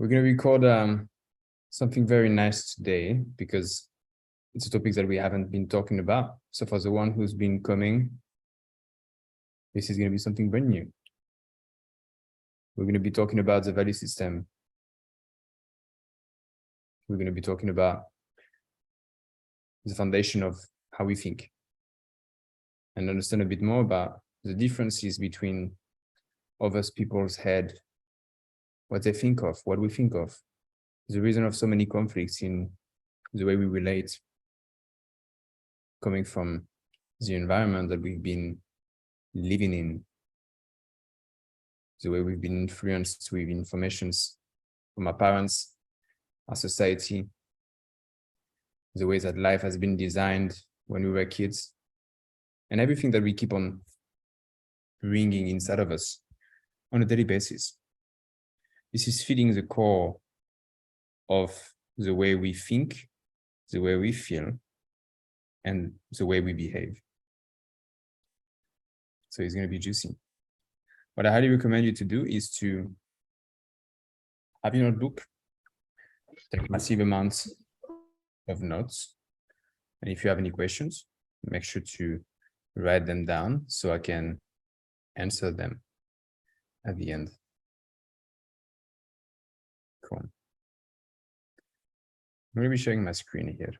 We're going to record something very nice today because it's a topic that we haven't been talking about. So for the one who's been coming, this is going to be something brand new. We're going to be talking about the value system. We're going to be talking about the foundation of how we think and understand a bit more about the differences between other people's head, what they think of, what we think of, the reason of so many conflicts in the way we relate, coming from the environment that we've been living in, the way we've been influenced with informations from our parents, our society, the way that life has been designed when we were kids, and everything that we keep on bringing inside of us on a daily basis. This is feeding the core of the way we think, the way we feel, and the way we behave. So it's going to be juicy. What I highly recommend you to do is to have your notebook, take massive amounts of notes. And if you have any questions, make sure to write them down so I can answer them at the end. Cool. I'm going to be sharing my screen here.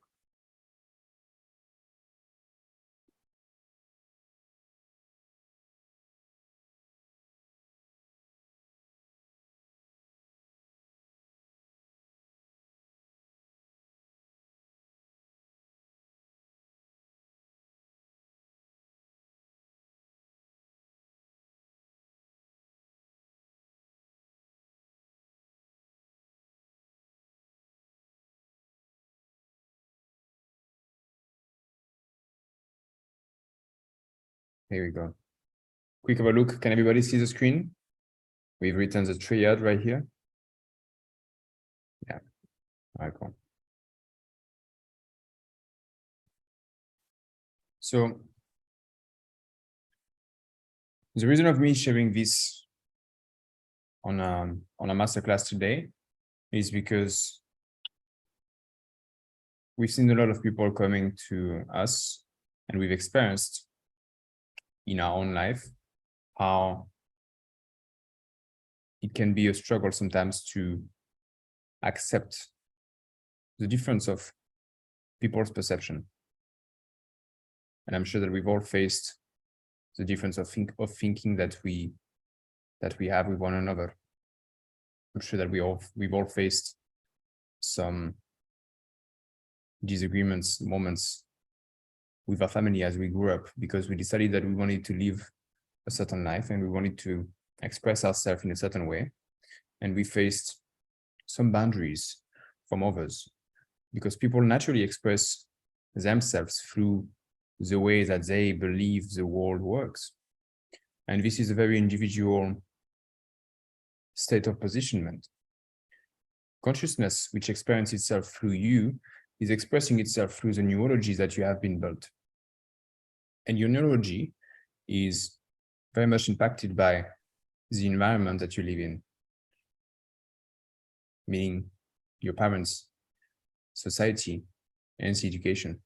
Here we go. Quick of a look. Can everybody see the screen? We've written the triad right here. Yeah. All right, cool. So the reason of me sharing this on a masterclass today is because we've seen a lot of people coming to us, and we've experienced in our own life how it can be a struggle sometimes to accept the difference of people's perception. And I'm sure that we've all faced the difference of thinking that we have with one another. I'm sure that we've all faced some disagreements, moments with our family as we grew up, because we decided that we wanted to live a certain life and we wanted to express ourselves in a certain way. And we faced some boundaries from others because people naturally express themselves through the way that they believe the world works. And this is a very individual state of positionment. Consciousness, which experiences itself through you, is expressing itself through the neurology that you have been built. And your neurology is very much impacted by the environment that you live in, meaning your parents, society, and the education.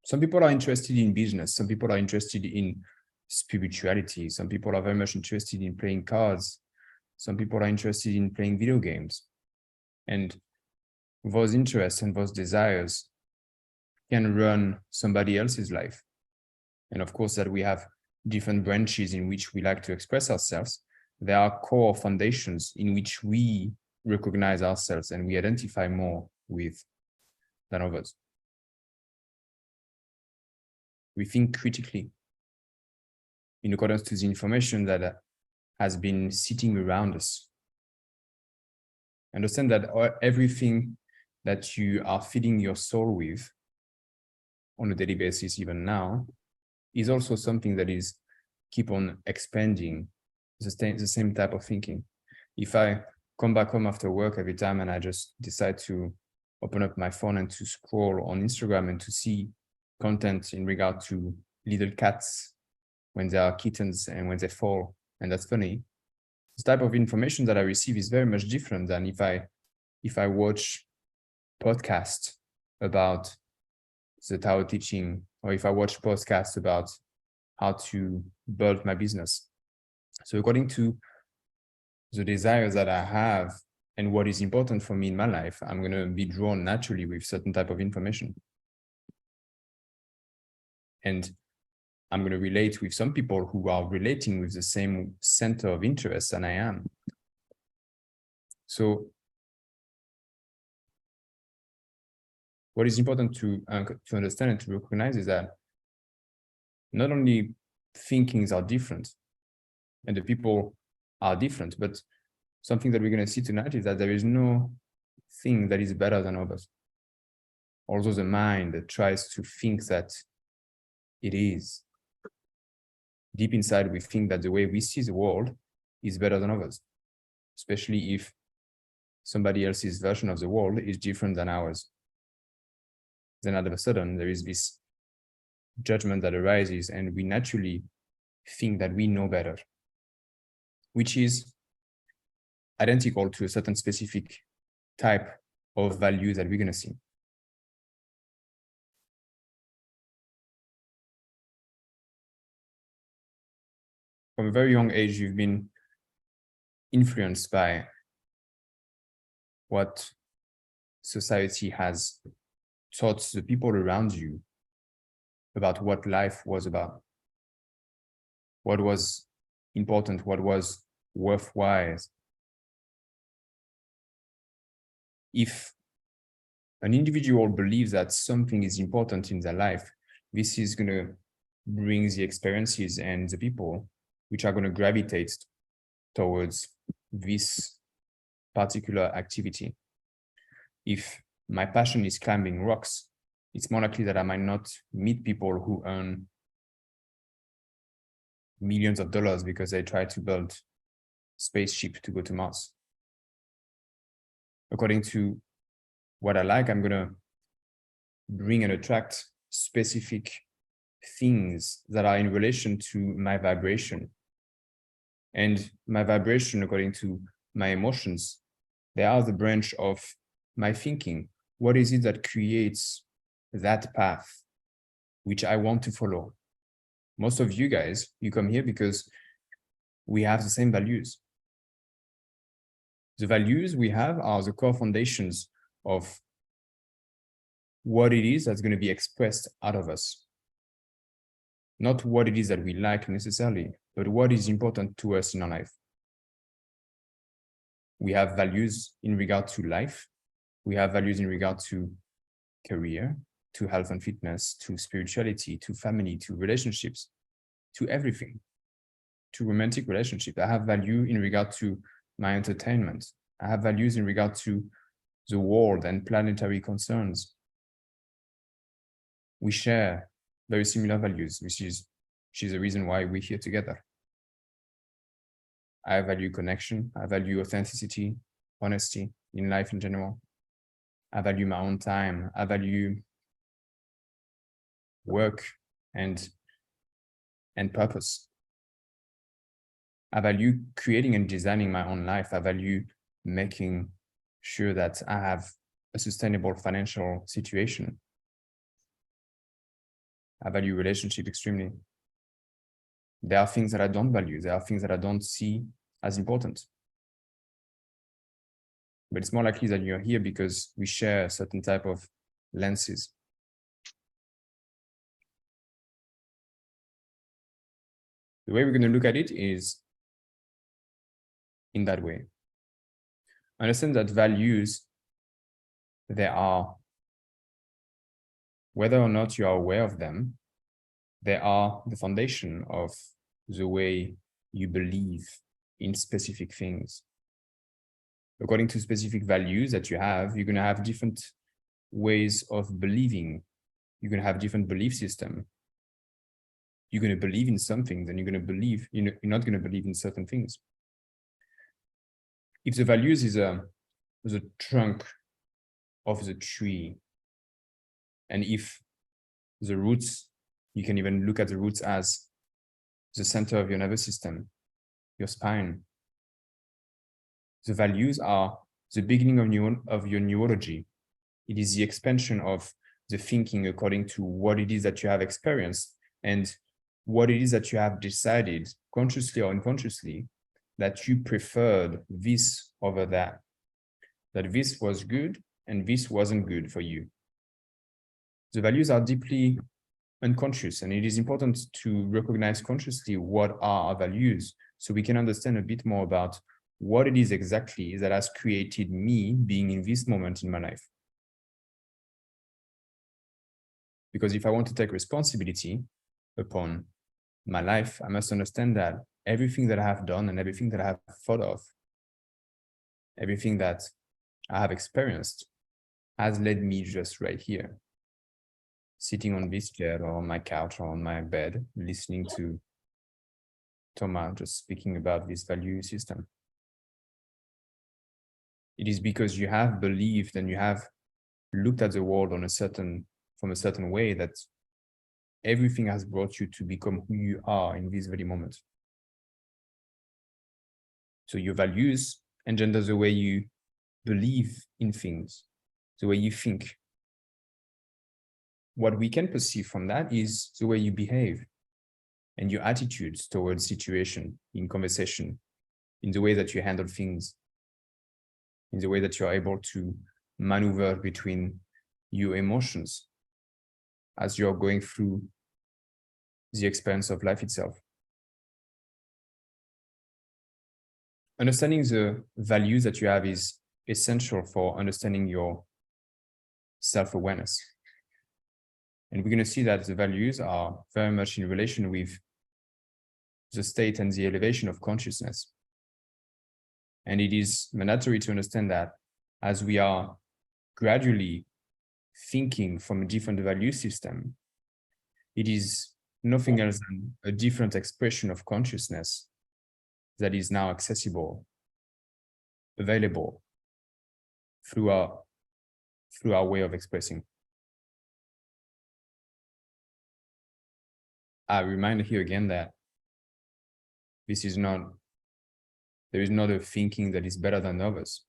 Some people are interested in business. Some people are interested in spirituality. Some people are very much interested in playing cards. Some people are interested in playing video games. And those interests and those desires can run somebody else's life. And of course, that we have different branches in which we like to express ourselves. There are core foundations in which we recognize ourselves and we identify more with than others. We think critically in accordance to the information that has been sitting around us. Understand that everything that you are feeding your soul with on a daily basis, even now, is also something that is keep on expanding the same type of thinking. If I come back home after work every time and I just decide to open up my phone and to scroll on Instagram and to see content in regard to little cats when they are kittens and when they fall, and that's funny, the type of information that I receive is very much different than if I watch podcasts about the Tao teaching, or if I watch podcasts about how to build my business. So according to the desires that I have and what is important for me in my life, I'm going to be drawn naturally with certain type of information. And I'm going to relate with some people who are relating with the same center of interest than I am. So what is important to understand and to recognize is that not only thinkings are different and the people are different, but something that we're going to see tonight is that there is no thing that is better than others. Although the mind tries to think that it is, deep inside we think that the way we see the world is better than others, especially if somebody else's version of the world is different than ours. Then all of a sudden there is this judgment that arises, and we naturally think that we know better, which is identical to a certain specific type of value that we're going to see. From a very young age, you've been influenced by what society has taught the people around you about what life was about, what was important, what was worthwhile. If an individual believes that something is important in their life, this is going to bring the experiences and the people which are going to gravitate towards this particular activity. If my passion is climbing rocks, it's more likely that I might not meet people who earn millions of dollars because they try to build spaceship to go to Mars. According to what I like, I'm going to bring and attract specific things that are in relation to my vibration. And my vibration, according to my emotions, they are the branch of my thinking. What is it that creates that path which I want to follow? Most of you guys, you come here because we have the same values. The values we have are the core foundations of what it is that's going to be expressed out of us. Not what it is that we like necessarily, but what is important to us in our life. We have values in regard to life. We have values in regard to career, to health and fitness, to spirituality, to family, to relationships, to everything, to romantic relationship. I have value in regard to my entertainment. I have values in regard to the world and planetary concerns. We share very similar values, which is the reason why we're here together. I value connection. I value authenticity, honesty in life in general. I value my own time. I value work and purpose. I value creating and designing my own life. I value making sure that I have a sustainable financial situation. I value relationship extremely. There are things that I don't value. There are things that I don't see as important. But it's more likely that you're here because we share a certain type of lenses. The way we're going to look at it is in that way. Understand that values, they are, whether or not you are aware of them, they are the foundation of the way you believe in specific things. According to specific values that you have, you're going to have different ways of believing. You're going to have different belief system. You're going to believe in some things, and you're going to believe, you're not going to believe in certain things. If the values is the trunk of the tree, and if the roots, you can even look at the roots as the center of your nervous system, your spine. The values are the beginning of your neurology. It is the expansion of the thinking according to what it is that you have experienced and what it is that you have decided, consciously or unconsciously, that you preferred this over that this was good and this wasn't good for you. The values are deeply unconscious, and it is important to recognize consciously what are our values so we can understand a bit more about what it is exactly that has created me being in this moment in my life. Because if I want to take responsibility upon my life, I must understand that everything that I have done and everything that I have thought of, everything that I have experienced has led me just right here, sitting on this chair or on my couch or on my bed, listening to Thomas just speaking about this value system. It is because you have believed and you have looked at the world from a certain way that everything has brought you to become who you are in this very moment. So your values engender the way you believe in things, the way you think. What we can perceive from that is the way you behave and your attitudes towards situation, in conversation, in the way that you handle things, in the way that you're able to maneuver between your emotions as you're going through the experience of life itself. Understanding the values that you have is essential for understanding your self-awareness. And we're going to see that the values are very much in relation with the state and the elevation of consciousness. And it is mandatory to understand that as we are gradually thinking from a different value system, it is nothing else than a different expression of consciousness that is now accessible, available through our way of expressing. I remind here again that there is not a thinking that is better than others.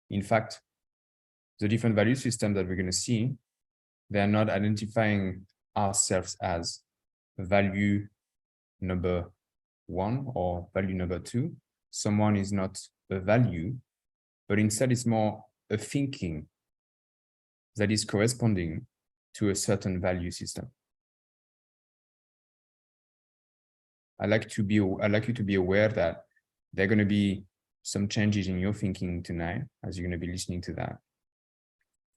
In fact, the different value systems that we're going to see, they are not identifying ourselves as value number 1 or value number 2. Someone is not a value, but instead it's more a thinking that is corresponding to a certain value system. I'd like you to be aware that there are going to be some changes in your thinking tonight as you're going to be listening to that.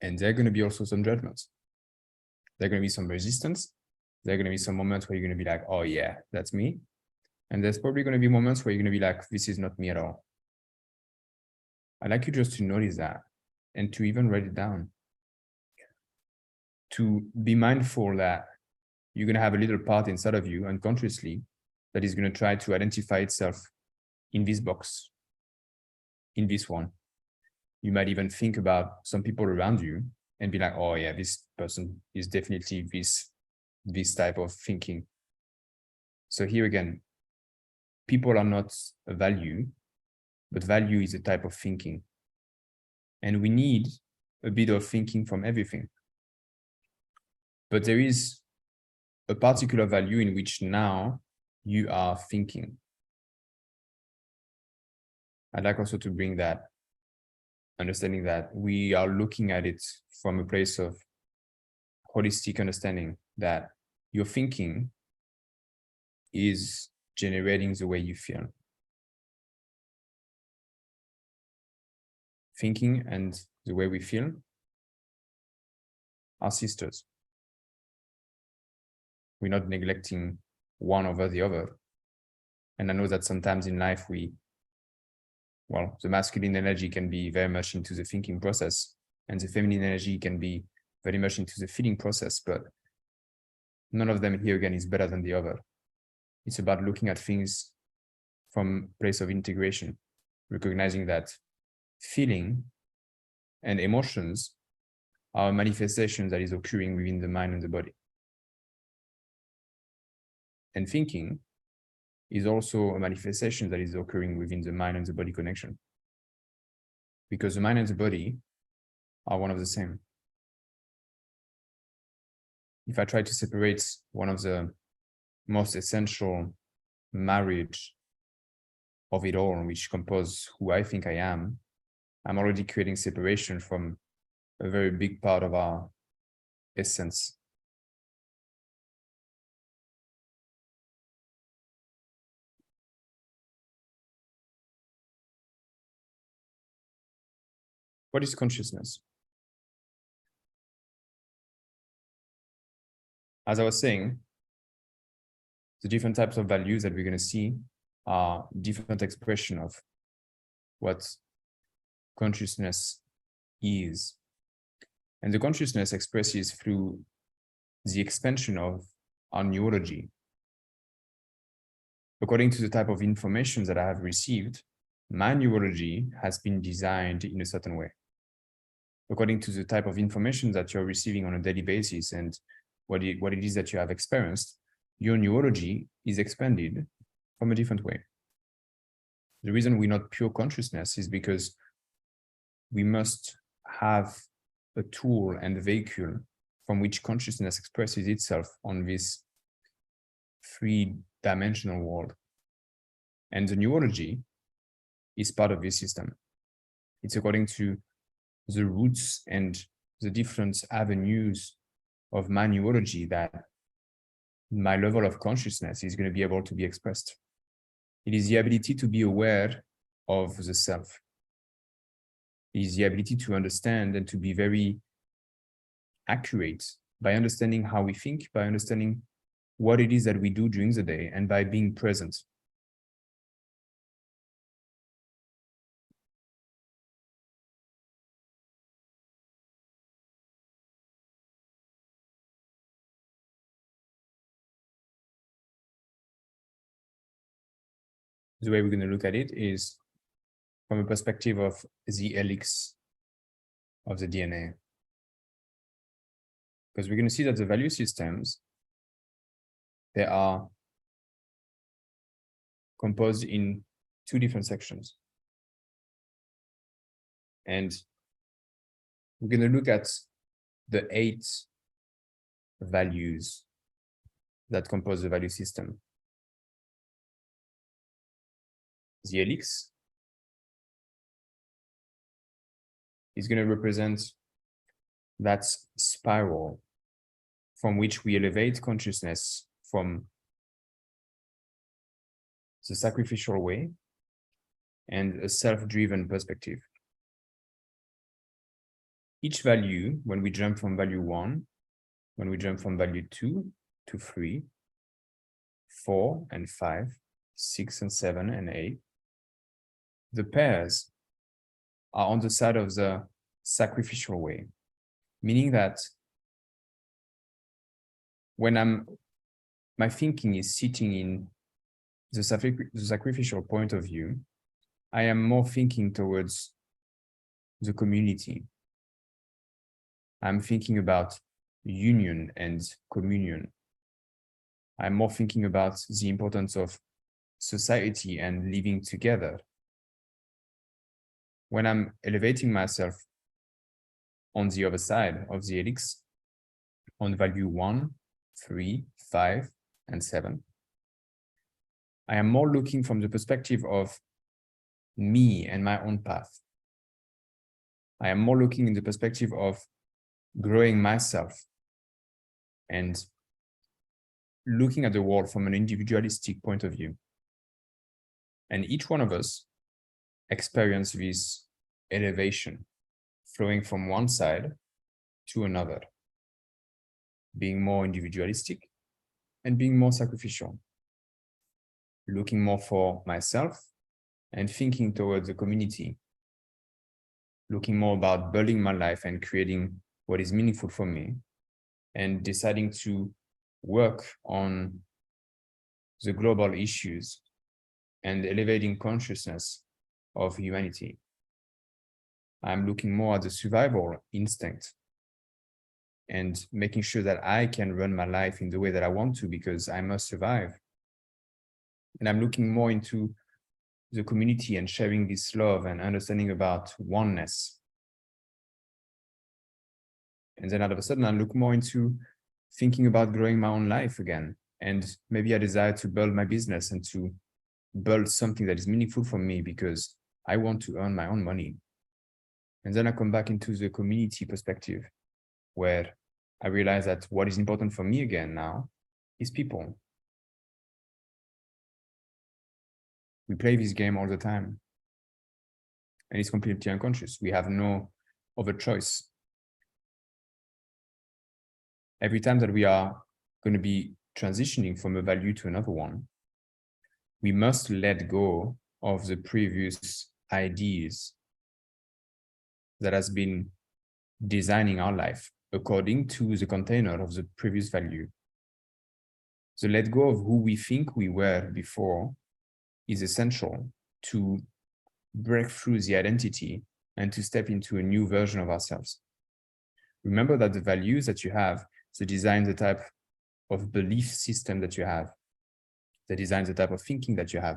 And there are going to be also some judgments. There are going to be some resistance. There are going to be some moments where you're going to be like, oh yeah, that's me. And there's probably going to be moments where you're going to be like, this is not me at all. I'd like you just to notice that and to even write it down. To be mindful that you're going to have a little part inside of you unconsciously that is going to try to identify itself in this box, in this one. You might even think about some people around you and be like, oh yeah, this person is definitely this type of thinking. So here again, people are not a value, but value is a type of thinking. And we need a bit of thinking from everything. But there is a particular value in which now you are thinking. I'd like also to bring that understanding that we are looking at it from a place of holistic understanding that your thinking is generating the way you feel. Thinking and the way we feel are sisters. We're not neglecting one over the other. And I know that sometimes in life the masculine energy can be very much into the thinking process and the feminine energy can be very much into the feeling process, but none of them here again is better than the other. It's about looking at things from a place of integration, recognizing that feeling and emotions are manifestations that is occurring within the mind and the body. And thinking is also a manifestation that is occurring within the mind and the body connection. because the mind and the body are one of the same. If I try to separate one of the most essential marriage of it all, which compose who I think I am, I'm already creating separation from a very big part of our essence. What is consciousness? As I was saying, the different types of values that we're going to see are different expression of what consciousness is. And the consciousness expresses through the expansion of our neurology. According to the type of information that I have received, my neurology has been designed in a certain way. According to the type of information that you're receiving on a daily basis and what it is that you have experienced, your neurology is expanded from a different way. The reason we're not pure consciousness is because we must have a tool and a vehicle from which consciousness expresses itself on this three-dimensional world. And the neurology is part of this system. It's according to the roots and the different avenues of my neurology that my level of consciousness is going to be able to be expressed. It is the ability to be aware of the self. It is the ability to understand and to be very accurate by understanding how we think, by understanding what it is that we do during the day, and by being present. The way we're going to look at it is from a perspective of the helix of the DNA. Because we're going to see that the value systems, they are composed in two different sections. And we're going to look at the 8 values that compose the value system. The helix is going to represent that spiral from which we elevate consciousness from the sacrificial way and a self-driven perspective. Each value, when we jump from value 1, when we jump from value 2 to 3, 4 and 5, 6 and 7 and 8, the pairs are on the side of the sacrificial way, meaning that when my thinking is sitting in the sacrificial point of view, I am more thinking towards the community. I'm thinking about union and communion. I'm more thinking about the importance of society and living together. When I'm elevating myself on the other side of the helix, on value 1, 3, 5, and 7, I am more looking from the perspective of me and my own path. I am more looking in the perspective of growing myself and looking at the world from an individualistic point of view. And each one of us experience this elevation flowing from one side to another, being more individualistic and being more sacrificial, looking more for myself and thinking towards the community, looking more about building my life and creating what is meaningful for me, and deciding to work on the global issues and elevating consciousness of humanity. I'm looking more at the survival instinct and making sure that I can run my life in the way that I want to because I must survive. And I'm looking more into the community and sharing this love and understanding about oneness. And then all of a sudden I look more into thinking about growing my own life again. And maybe I desire to build my business and to build something that is meaningful for me because I want to earn my own money. And then I come back into the community perspective where I realize that what is important for me again now is people. We play this game all the time and it's completely unconscious. We have no other choice. Every time that we are going to be transitioning from a value to another one, we must let go of the previous ideas that has been designing our life according to the container of the previous value. So let go of who we think we were before is essential to break through the identity and to step into a new version of ourselves. Remember that the values that you have, the design, the type of belief system that you have, the design, the type of thinking that you have.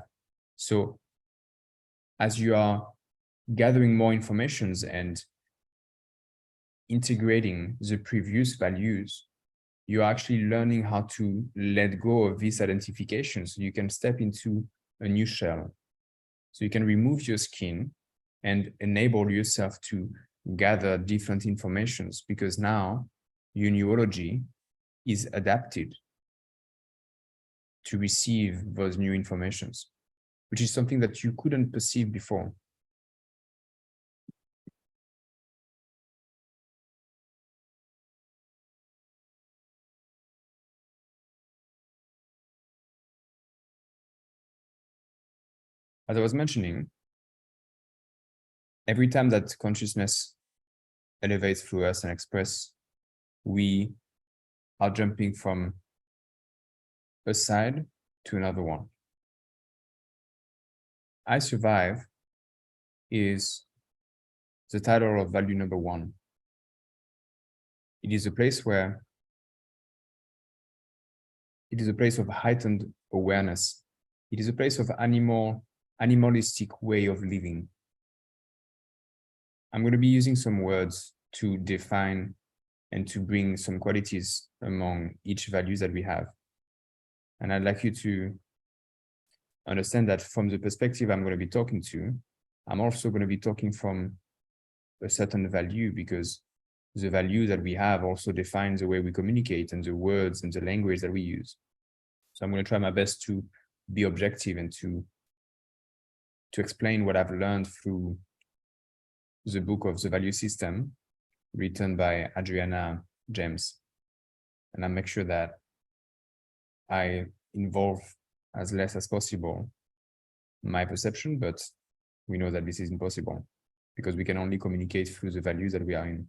So as you are gathering more informations and integrating the previous values, you're actually learning how to let go of this identification so you can step into a new shell. So you can remove your skin and enable yourself to gather different informations because now your neurology is adapted to receive those new informations, which is something that you couldn't perceive before. As I was mentioning, every time that consciousness elevates through us and express, we are jumping from a side to another one. I Survive is the title of value number 1. It is a place where it is a place of heightened awareness. It is a place of animalistic way of living. I'm going to be using some words to define and to bring some qualities among each values that we have. And I'd like you to understand that from the perspective I'm going to be talking to, I'm also going to be talking from a certain value because the value that we have also defines the way we communicate and the words and the language that we use. So I'm going to try my best to be objective and to explain what I've learned through the book of the value system written by Adriana James. And I make sure that I involve as less as possible my perception, but we know that this is impossible because we can only communicate through the values that we are in.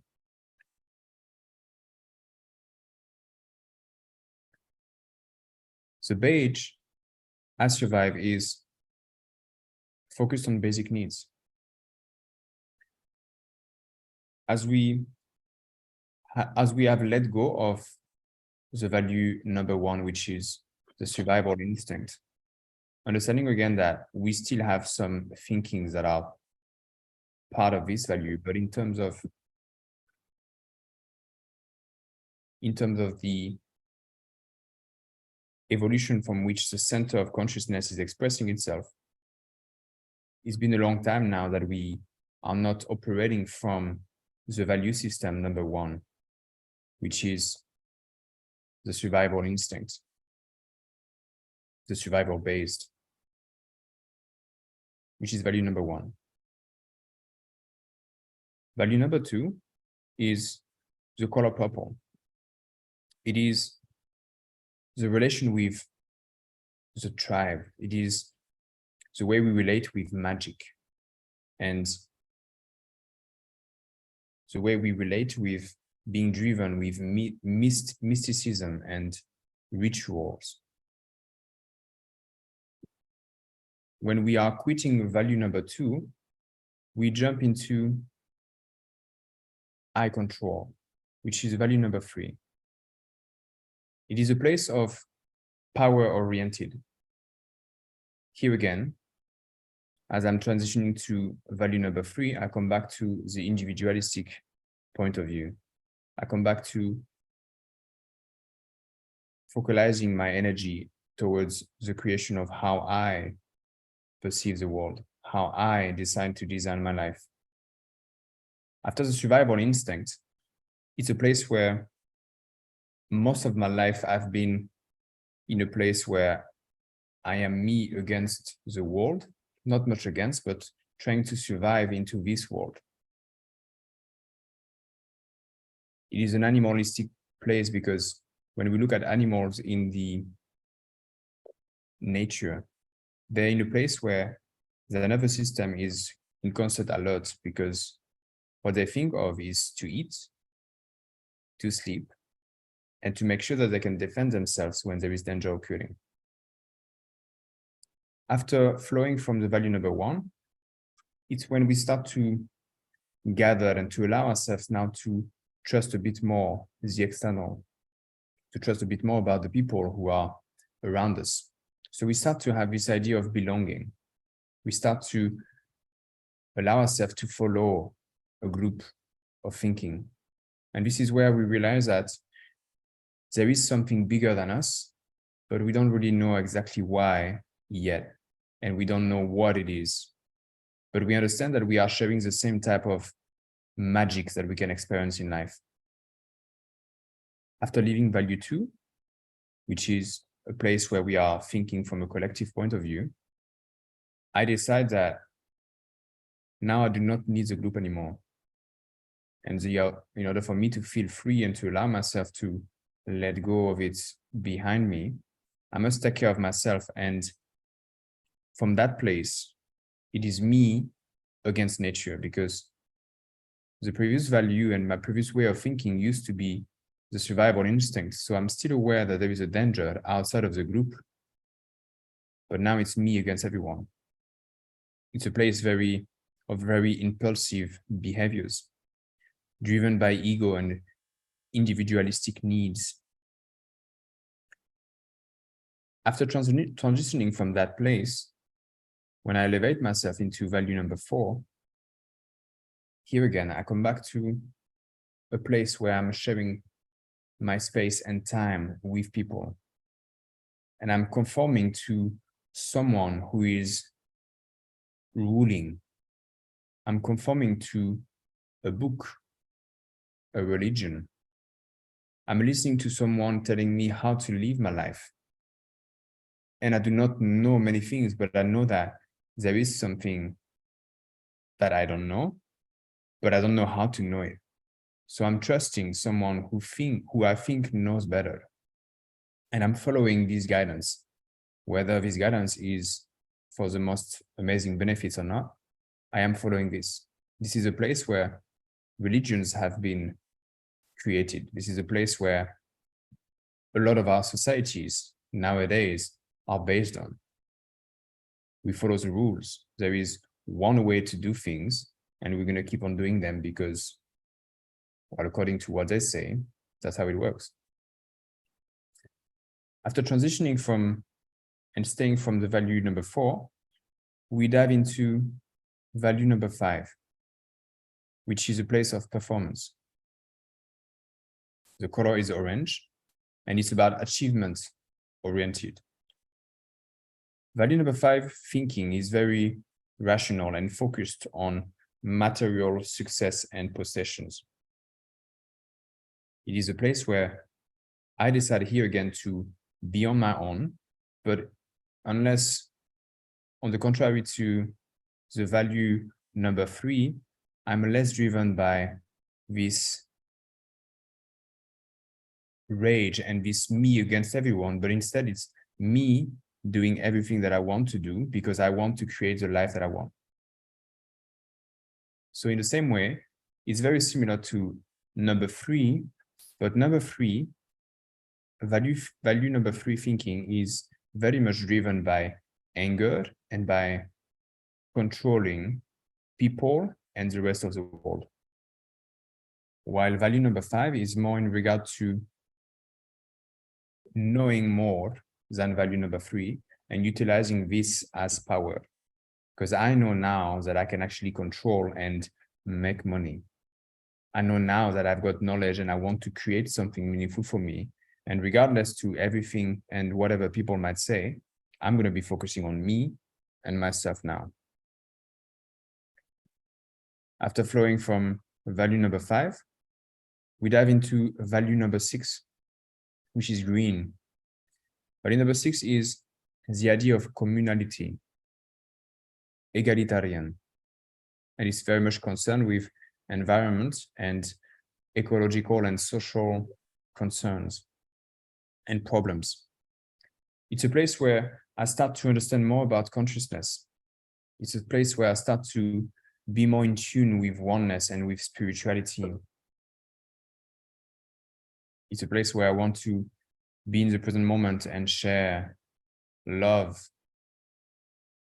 The page I Survive is focused on basic needs. As we have let go of the value number 1, which is the survival instinct, understanding again that we still have some thinkings that are part of this value, but in terms of the evolution from which the center of consciousness is expressing itself, it's been a long time now that we are not operating from the value system number 1, which is the survival instinct, the survival based, which is value number 1. Value number 2 is the color purple. It is the relation with the tribe. It is the way we relate with magic and the way we relate with being driven with mysticism and rituals. When we are quitting value number 2, we jump into I control, which is value number 3. It is a place of power-oriented. Here again, as I'm transitioning to value number 3, I come back to the individualistic point of view. I come back to focalizing my energy towards the creation of how I perceive the world, how I decide to design my life. After the survival instinct, it's a place where most of my life I've been in a place where I am me against the world, not much against, but trying to survive into this world. It is an animalistic place because when we look at animals in the nature, they're in a place where the nervous system is in constant alert because what they think of is to eat, to sleep, and to make sure that they can defend themselves when there is danger occurring. After flowing from the value number 1, it's when we start to gather and to allow ourselves now to trust a bit more the external, to trust a bit more about the people who are around us. So we start to have this idea of belonging. We start to allow ourselves to follow a group of thinking. And this is where we realize that there is something bigger than us, but we don't really know exactly why yet. And we don't know what it is. But we understand that we are sharing the same type of magic that we can experience in life. After leaving value 2, which is a place where we are thinking from a collective point of view, I decide that now I do not need the group anymore. And in order for me to feel free and to allow myself to let go of it behind me, I must take care of myself. And from that place, it is me against nature, because the previous value and my previous way of thinking used to be the survival instinct. So I'm still aware that there is a danger outside of the group, but now it's me against everyone. It's a place of very impulsive behaviors, driven by ego and individualistic needs. After transitioning from that place, when I elevate myself into value number 4, here again, I come back to a place where I'm sharing my space and time with people. And I'm conforming to someone who is ruling. I'm conforming to a book, a religion. I'm listening to someone telling me how to live my life. And I do not know many things, but I know that there is something that I don't know, but I don't know how to know it. So I'm trusting someone who I think knows better. And I'm following this guidance, whether this guidance is for the most amazing benefits or not. I am following this. This is a place where religions have been created. This is a place where a lot of our societies nowadays are based on. We follow the rules. There is one way to do things, and we're going to keep on doing them because, well, according to what they say, that's how it works. After transitioning from and staying from the value number 4, we dive into value number 5, which is a place of performance. The color is orange, and it's about achievement oriented. Value number 5 thinking is very rational and focused on material success and possessions. It is a place where I decide here again to be on my own, but unless, on the contrary to the value number 3, I'm less driven by this rage and this me against everyone, but instead it's me doing everything that I want to do because I want to create the life that I want. So in the same way, it's very similar to number 3, but number 3, value number 3 thinking is very much driven by anger and by controlling people and the rest of the world. While value number 5 is more in regard to knowing more than value number 3 and utilizing this as power. because I know now that I can actually control and make money. I know now that I've got knowledge and I want to create something meaningful for me. And regardless to everything and whatever people might say, I'm going to be focusing on me and myself now. After flowing from value number 5, we dive into value number 6, which is green. Value number 6 is the idea of communality, egalitarian, and it's very much concerned with environment and ecological and social concerns and problems. It's a place where I start to understand more about consciousness. It's a place where I start to be more in tune with oneness and with spirituality. It's a place where I want to be in the present moment and share love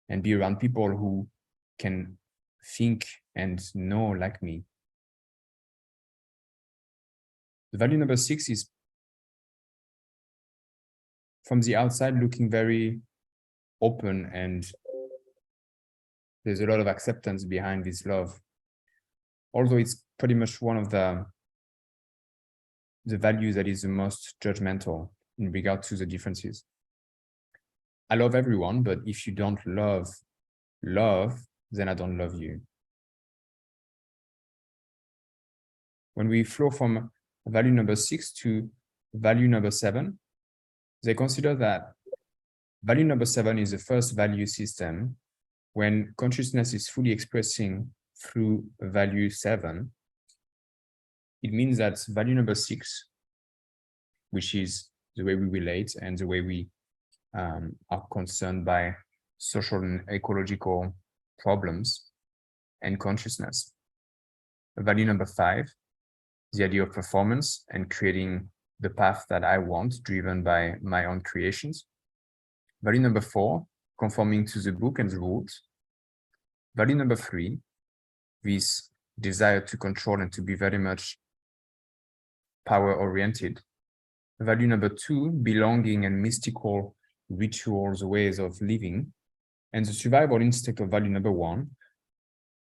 and be around people who can think and know like me. The value number 6 is from the outside looking very open, and there's a lot of acceptance behind this love. Although it's pretty much one of the values that is the most judgmental in regard to the differences. I love everyone, but if you don't love, then I don't love you. When we flow from value number 6 to value number 7, they consider that value number 7 is the first value system when consciousness is fully expressing through value 7. It means that value number 6, which is the way we relate and the way we are concerned by social and ecological problems and consciousness. Value number 5, the idea of performance and creating the path that I want, driven by my own creations. Value number 4, conforming to the book and the rules. Value number 3, this desire to control and to be very much power-oriented. Value number 2, belonging and mystical rituals, ways of living. And the survival instinct of value number 1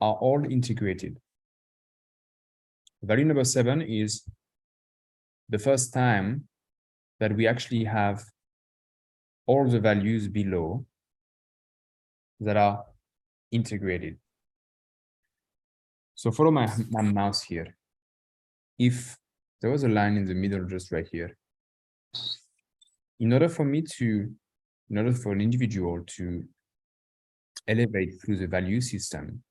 are all integrated. Value number 7 is the first time that we actually have all the values below that are integrated. So follow my mouse here. If there was a line in the middle just right here, in order for an individual to elevate through the value system,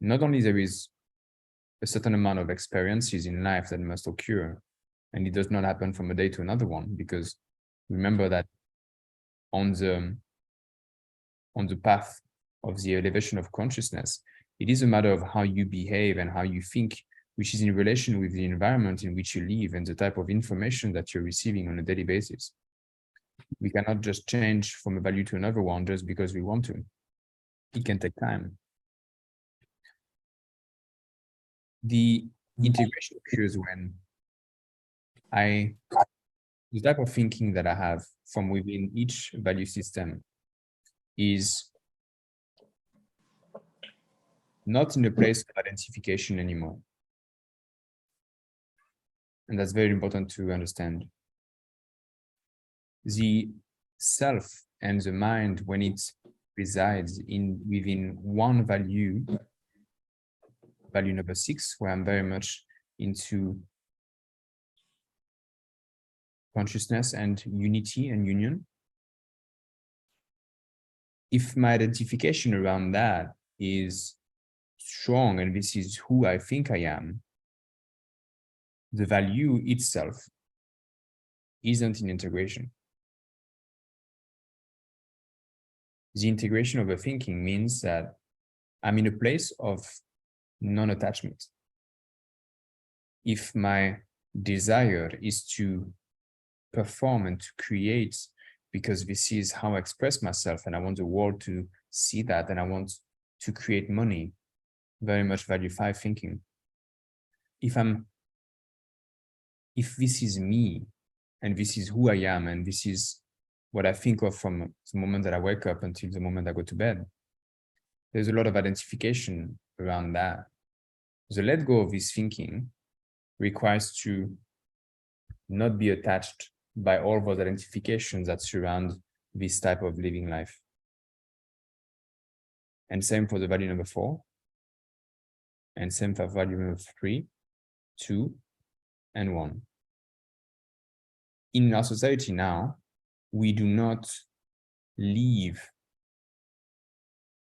not only there is a certain amount of experiences in life that must occur, and it does not happen from a day to another one, because remember that on the path of the elevation of consciousness, it is a matter of how you behave and how you think, which is in relation with the environment in which you live and the type of information that you're receiving on a daily basis. We cannot just change from a value to another one just because we want to. It can take time. The integration occurs when the type of thinking that I have from within each value system is not in a place of identification anymore. And that's very important to understand. The self and the mind, when it resides within one value, value number 6, where I'm very much into consciousness and unity and union. If my identification around that is strong and this is who I think I am, the value itself isn't in integration. The integration of a thinking means that I'm in a place of non-attachment. If my desire is to perform and to create, because this is how I express myself and I want the world to see that, and I want to create money, very much value 5 thinking. If this is me and this is who I am and this is what I think of from the moment that I wake up until the moment I go to bed. There's a lot of identification around that. The let go of this thinking requires to not be attached by all those identifications that surround this type of living life. And same for the value number 4. And same for value number 3, 2, and 1. In our society now, we do not live,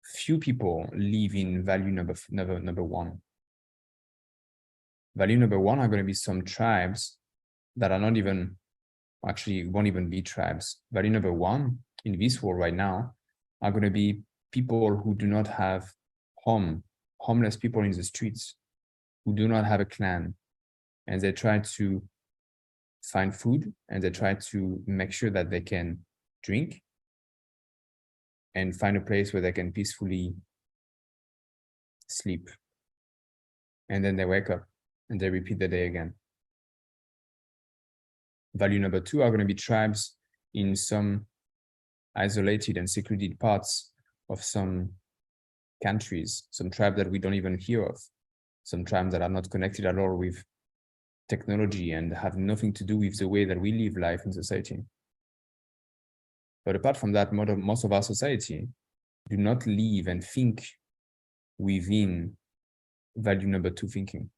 few people live in value number 1. Value number 1 are going to be some tribes that are not even, actually won't even be tribes. Value number 1 in this world right now are going to be people who do not have homeless people in the streets, who do not have a clan, and they try to find food, and they try to make sure that they can drink and find a place where they can peacefully sleep. And then they wake up and they repeat the day again. Value number 2 are going to be tribes in some isolated and secluded parts of some countries, some tribes that we don't even hear of, some tribes that are not connected at all with technology and have nothing to do with the way that we live life in society. But apart from that, most of our society do not live and think within value number 2 thinking.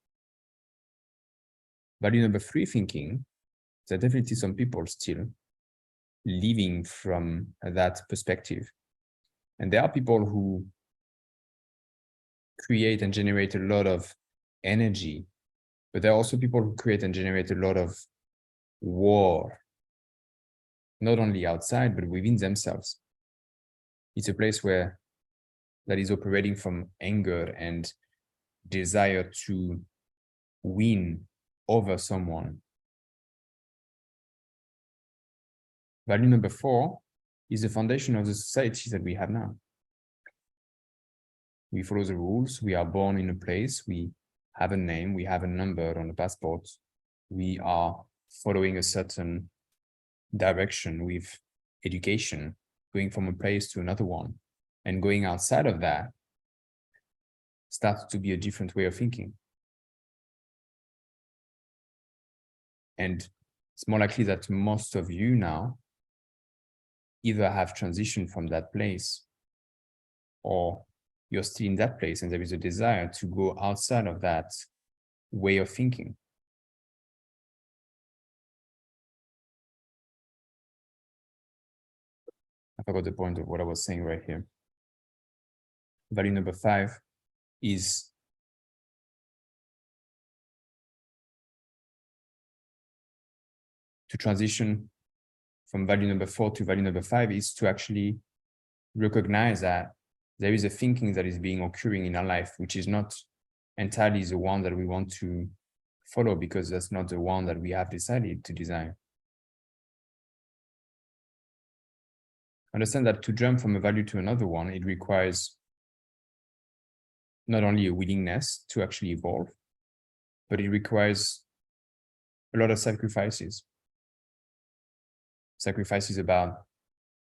Value number 3 thinking, there are definitely some people still living from that perspective. And there are people who create and generate a lot of energy, but there are also people who create and generate a lot of war, not only outside, but within themselves. It's a place where that is operating from anger and desire to win over someone. Value number 4 is the foundation of the society that we have now. We follow the rules. We are born in a place. We have a name. We have a number on a passport. We are following a certain direction with education, going from a place to another one. And going outside of that starts to be a different way of thinking. And it's more likely that most of you now either have transitioned from that place or you're still in that place and there is a desire to go outside of that way of thinking. I forgot the point of what I was saying right here. Value number 5 is to transition from value number 4 to value number 5 is to actually recognize that there is a thinking that is being occurring in our life, which is not entirely the one that we want to follow because that's not the one that we have decided to design. Understand that to jump from a value to another one, it requires not only a willingness to actually evolve, but it requires a lot of sacrifices. Sacrifices about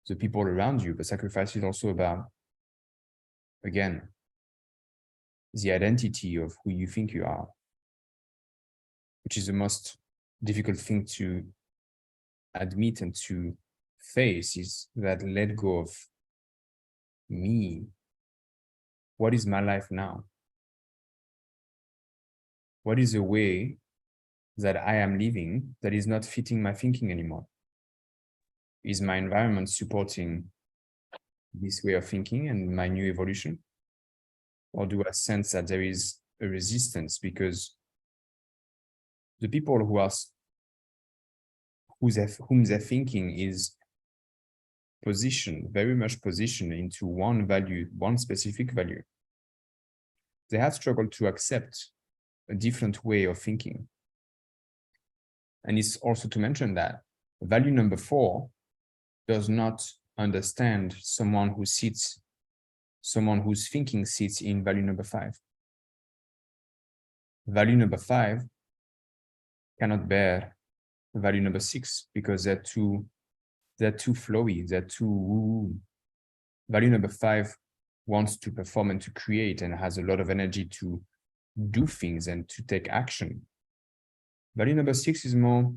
the people around you, but sacrifices also about, again, the identity of who you think you are, which is the most difficult thing to admit and to face, is that let go of me. What is my life now? What is the way that I am living that is not fitting my thinking anymore? Is my environment supporting this way of thinking and my new evolution? Or do I sense that there is a resistance because the people who are whom their thinking is positioned, very much positioned into one value, one specific value, they have struggled to accept a different way of thinking. And it's also to mention that value number 4 does not understand someone whose thinking sits in value number 5. Value number 5 cannot bear value number 6 because they're too they're too flowy, they're too woo-woo. Value number 5 wants to perform and to create and has a lot of energy to do things and to take action. Value number 6 is more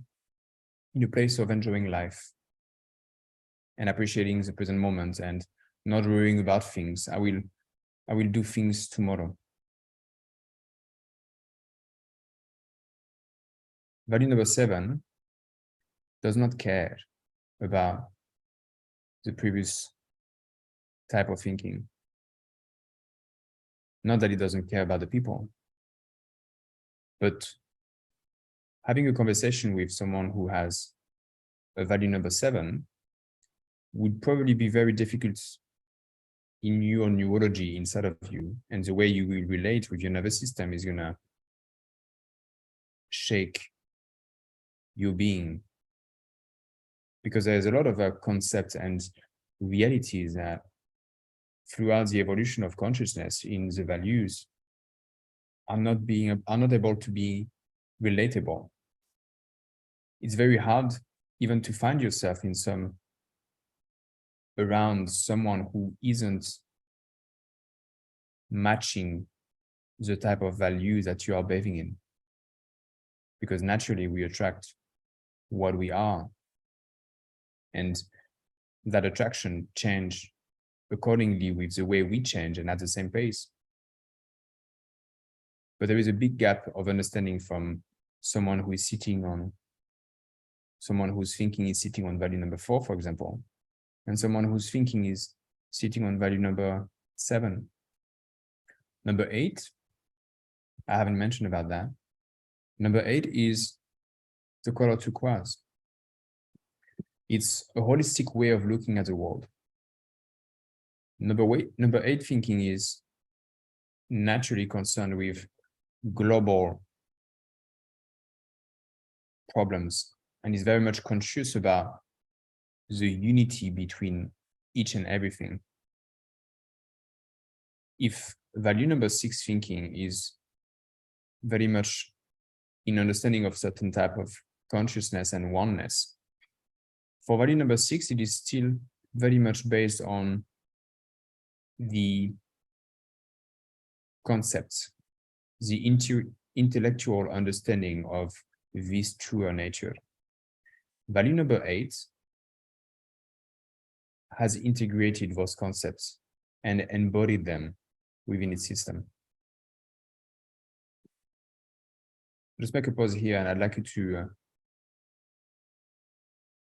in a place of enjoying life and appreciating the present moment and not worrying about things. I will do things tomorrow. Value number 7 does not care about the previous type of thinking. Not that it doesn't care about the people, but having a conversation with someone who has a value number 7 would probably be very difficult in your neurology inside of you, and the way you will relate with your nervous system is gonna shake your being, because there's a lot of concepts and realities that throughout the evolution of consciousness in the values are not able to be relatable. It's very hard even to find yourself around someone who isn't matching the type of values that you are bathing in, because naturally we attract what we are, and that attraction change accordingly with the way we change and at the same pace. But there is a big gap of understanding from someone whose thinking is sitting on value number 4, for example, and someone whose thinking is sitting on value number 7. Number 8, I haven't mentioned about that. Number 8 is the color turquoise. It's a holistic way of looking at the world. Number 8 thinking is naturally concerned with global problems and is very much conscious about the unity between each and everything. If value number 6 thinking is very much in understanding of certain type of consciousness and oneness, for value number 6, it is still very much based on the concepts, the intellectual understanding of this truer nature. Value number 8 has integrated those concepts and embodied them within its system. Just make a pause here, and I'd like you to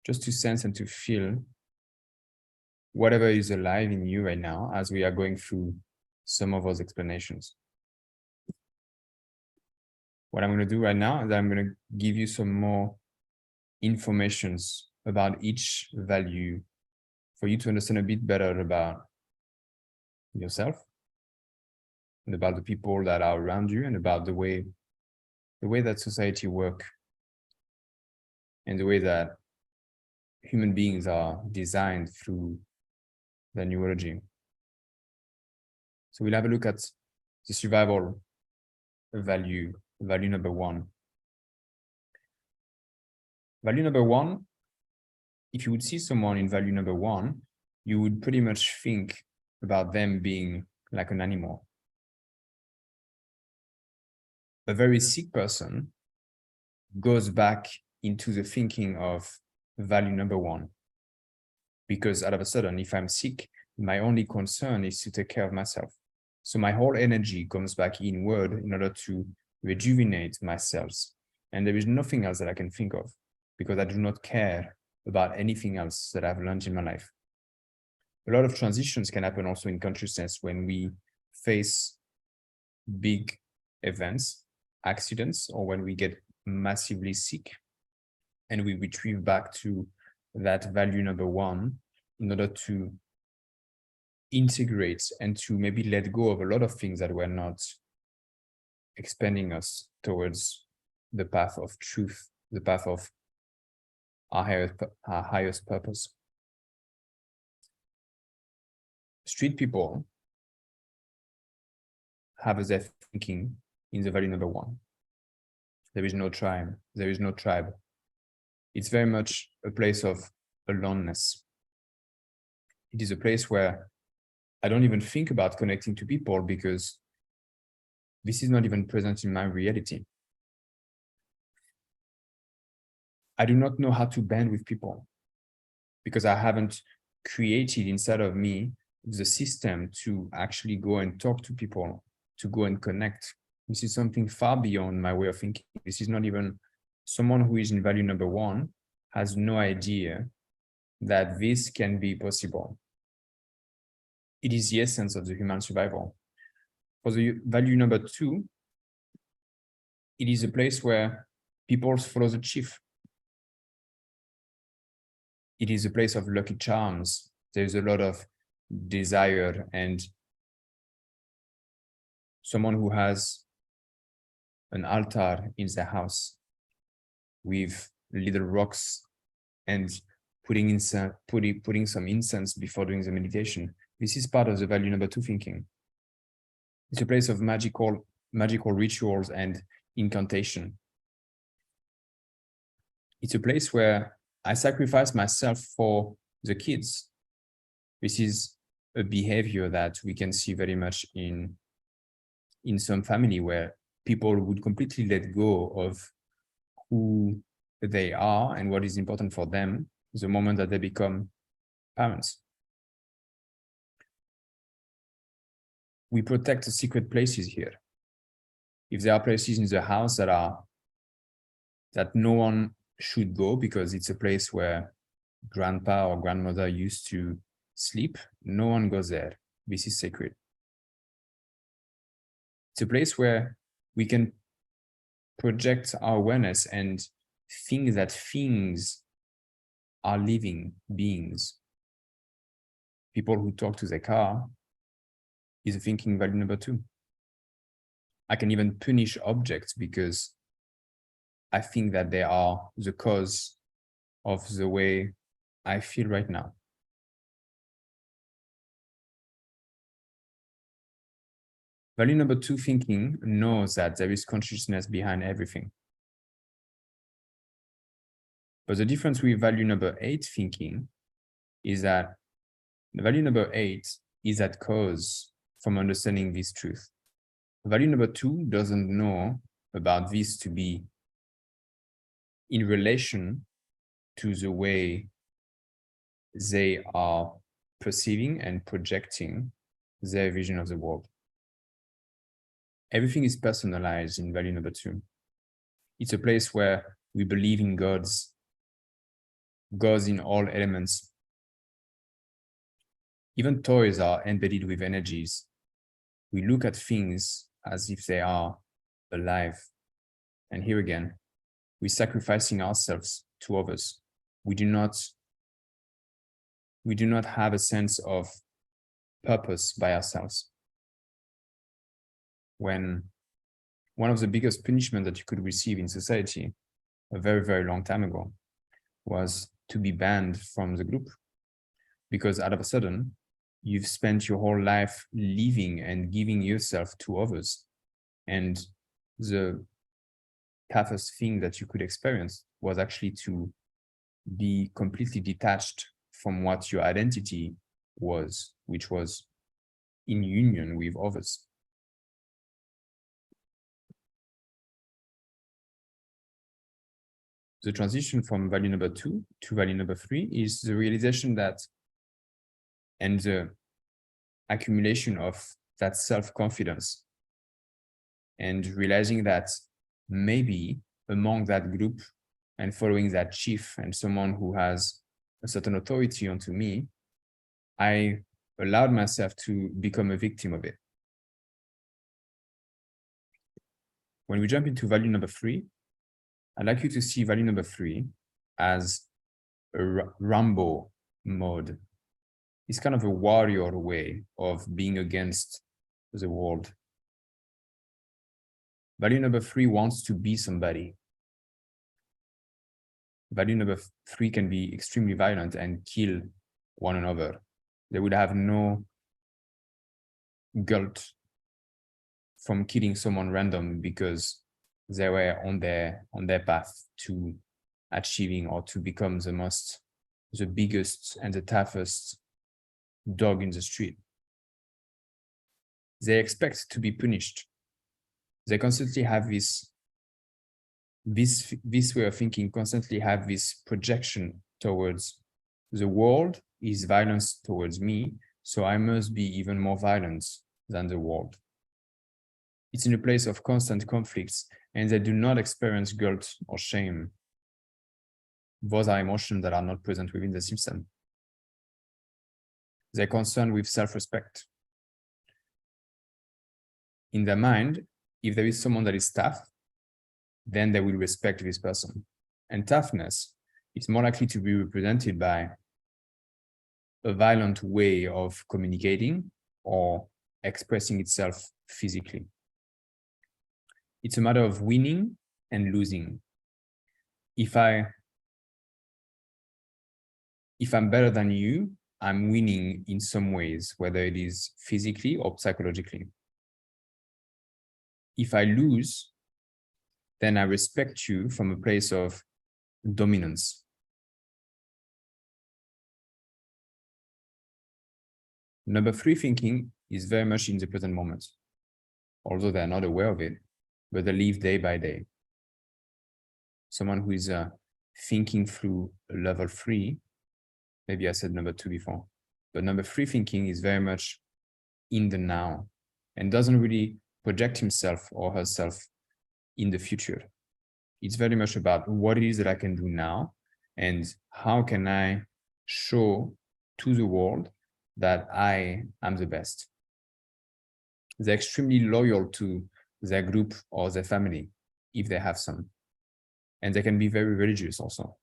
just to sense and to feel whatever is alive in you right now as we are going through some of those explanations. What I'm going to do right now is I'm going to give you some more informations about each value for you to understand a bit better about yourself and about the people that are around you and about the way that society works and the way that human beings are designed through their neurology. So we'll have a look at the survival value number 1. Value number 1, if you would see someone in value number 1, you would pretty much think about them being like an animal. A very sick person goes back into the thinking of value number 1, because all of a sudden, if I'm sick, my only concern is to take care of myself. So my whole energy comes back inward in order to rejuvenate my cells. And there is nothing else that I can think of, because I do not care about anything else that I've learned in my life. A lot of transitions can happen also in consciousness when we face big events, accidents, or when we get massively sick, and we retrieve back to that value number 1 in order to integrate and to maybe let go of a lot of things that were not expanding us towards the path of truth, the path of our highest purpose. Street people have their thinking in the value number 1. There is no tribe. There is no tribe. It's very much a place of aloneness. It is a place where I don't even think about connecting to people because this is not even present in my reality. I do not know how to band with people because I haven't created inside of me the system to actually go and talk to people, to go and connect. This is something far beyond my way of thinking. This is not even someone who is in value number 1 has no idea that this can be possible. It is the essence of the human survival. For the value number 2, it is a place where people follow the chief. It is a place of lucky charms. There's a lot of desire, and someone who has an altar in their house with little rocks and putting some incense before doing the meditation. This is part of the value number 2 thinking. It's a place of magical rituals and incantation. It's a place where I sacrifice myself for the kids. This is a behavior that we can see very much in some family where people would completely let go of who they are and what is important for them the moment that they become parents. We protect the secret places here. If there are places in the house that no one should go because it's a place where grandpa or grandmother used to sleep, no one goes there. This is sacred. It's a place where we can project our awareness and think that things are living beings. People who talk to their car is a thinking value number 2. I can even punish objects because I think that they are the cause of the way I feel right now. Value number 2 thinking knows that there is consciousness behind everything. But the difference with value number 8 thinking is that the value number 8 is at cause from understanding this truth. Value number 2 doesn't know about this to be in relation to the way they are perceiving and projecting their vision of the world. Everything is personalized in value number 2. It's a place where we believe in gods in all elements. Even toys are embedded with energies. We look at things as if they are alive. And here again, we're sacrificing ourselves to others. We do not have a sense of purpose by ourselves. When one of the biggest punishments that you could receive in society a very, very long time ago was to be banned from the group, because out of a sudden, you've spent your whole life living and giving yourself to others. And the toughest thing that you could experience was actually to be completely detached from what your identity was, which was in union with others. The transition from value number 2 to value number 3 is the realization that, and the accumulation of that self-confidence, and realizing that maybe among that group and following that chief and someone who has a certain authority onto me, I allowed myself to become a victim of it. When we jump into value number 3, I'd like you to see value number 3 as a Rambo mode. It's kind of a warrior way of being against the world. Value number 3 wants to be somebody. Value number 3 can be extremely violent and kill one another. They would have no guilt from killing someone random because they were on their path to achieving or to become the most the biggest and the toughest dog in the street. They expect to be punished. They constantly have this way of thinking, constantly have this projection towards the world is violence towards me, so I must be even more violent than the world. It's in a place of constant conflicts, and they do not experience guilt or shame. Those are emotions that are not present within the system. They're concerned with self-respect. In their mind, if there is someone that is tough, then they will respect this person. And toughness is more likely to be represented by a violent way of communicating or expressing itself physically. It's a matter of winning and losing. If I'm better than you, I'm winning in some ways, whether it is physically or psychologically. If I lose, then I respect you from a place of dominance. Number 3 thinking is very much in the present moment, although they're not aware of it, but they live day by day. Someone who is thinking through level 3, maybe I said number 2 before, but number 3 thinking is very much in the now and doesn't really project himself or herself in the future. It's very much about what it is that I can do now and how can I show to the world that I am the best. They're extremely loyal to their group or their family, if they have some. And they can be very religious also.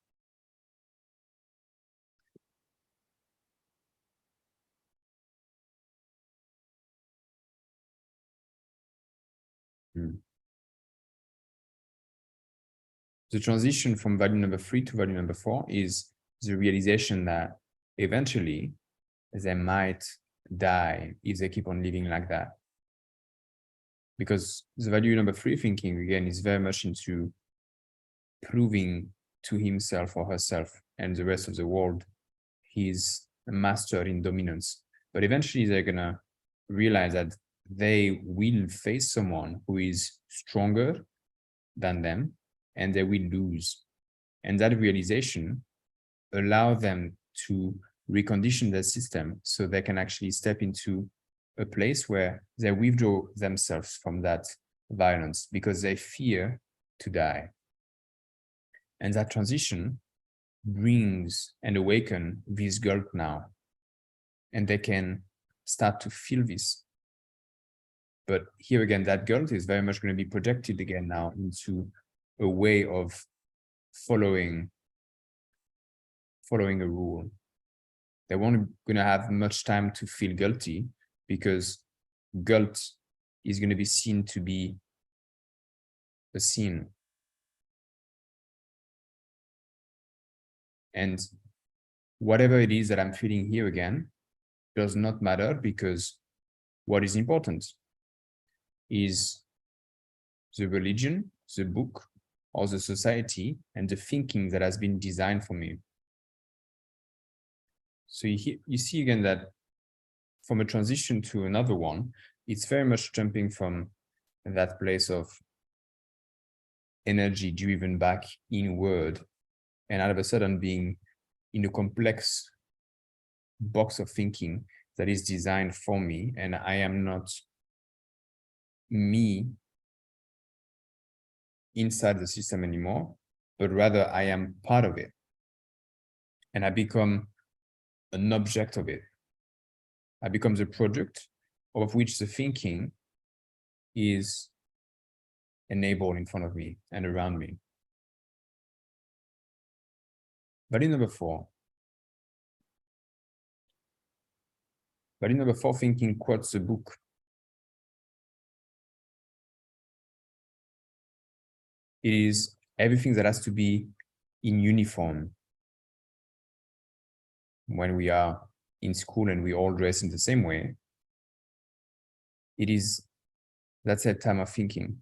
The transition from value number 3 to value number 4 is the realization that eventually they might die if they keep on living like that. Because the value number 3 thinking, again, is very much into proving to himself or herself and the rest of the world he's a master in dominance. But eventually they're gonna realize that they will face someone who is stronger than them and they will lose. And that realization allows them to recondition their system so they can actually step into a place where they withdraw themselves from that violence because they fear to die. And that transition brings and awaken this guilt now. And they can start to feel this. But here again, that guilt is very much going to be projected again now into a way of following a rule. They won't going to have much time to feel guilty because guilt is going to be seen to be a sin. And whatever it is that I'm feeling here again does not matter because what is important is the religion, the book, or the society and the thinking that has been designed for me. So you see again that from a transition to another one, it's very much jumping from that place of energy driven back inward and all of a sudden being in a complex box of thinking that is designed for me, and I am not me inside the system anymore, but rather I am part of it. And I become an object of it. I become the product of which the thinking is enabled in front of me and around me. Value number 4. Value number 4 thinking quotes the book. It is everything that has to be in uniform. When we are in school and we all dress in the same way, that's a time of thinking.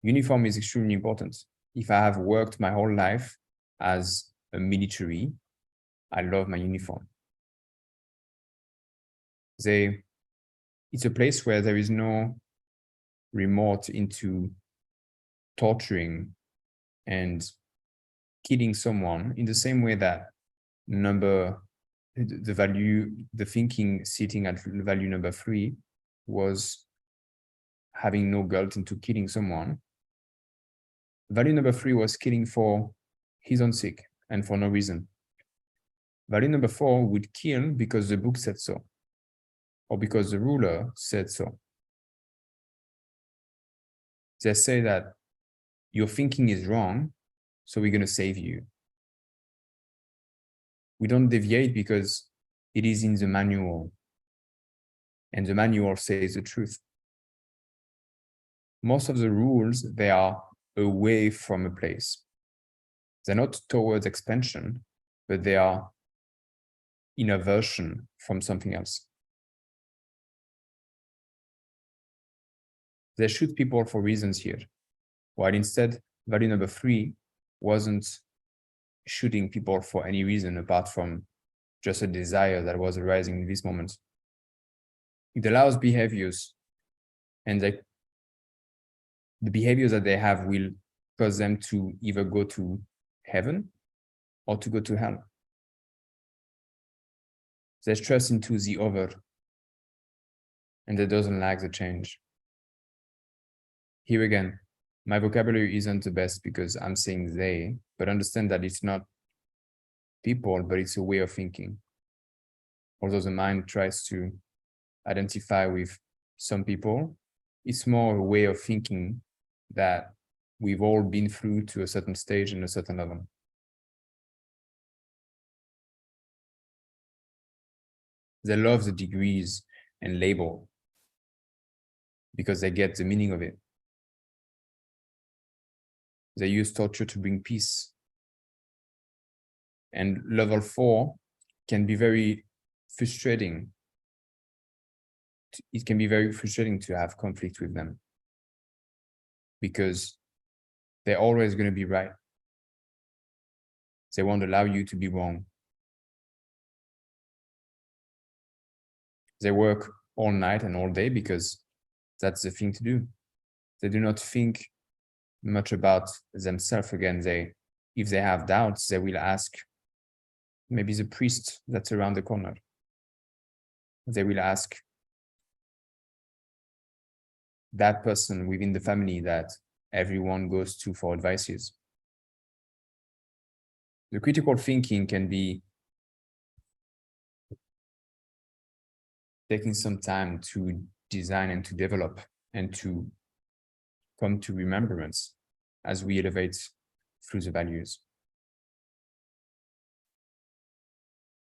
Uniform is extremely important. If I have worked my whole life as a military I love my uniform. It's a place where there is no remorse into torturing and killing someone, in the same way that the thinking sitting at value number 3 was having no guilt into killing someone. Value number 3 was killing for his own sake and for no reason. Value number 4 would kill because the book said so, or because the ruler said so. They say that your thinking is wrong, so we're going to save you. We don't deviate because it is in the manual, and the manual says the truth. Most of the rules, they are away from a place. They're not towards expansion, but they are in aversion from something else. They shoot people for reasons here, while instead value number 3 wasn't shooting people for any reason apart from just a desire that was arising in this moment. It allows behaviors, and the behaviors that they have will cause them to either go to heaven or to go to hell. They trust into the other, and they doesn't like the change. Here again, my vocabulary isn't the best because I'm saying they, but understand that it's not people, but it's a way of thinking. Although the mind tries to identify with some people, it's more a way of thinking that we've all been through to a certain stage and a certain level. They love the degrees and label because they get the meaning of it. They use torture to bring peace. And level 4 can be very frustrating. It can be very frustrating to have conflict with them because they're always going to be right. They won't allow you to be wrong. They work all night and all day because that's the thing to do. They do not think much about themselves. Again, if they have doubts, they will ask maybe the priest that's around the corner. They will ask that person within the family that everyone goes to for advices. The critical thinking can be taking some time to design and to develop and to come to remembrance as we elevate through the values.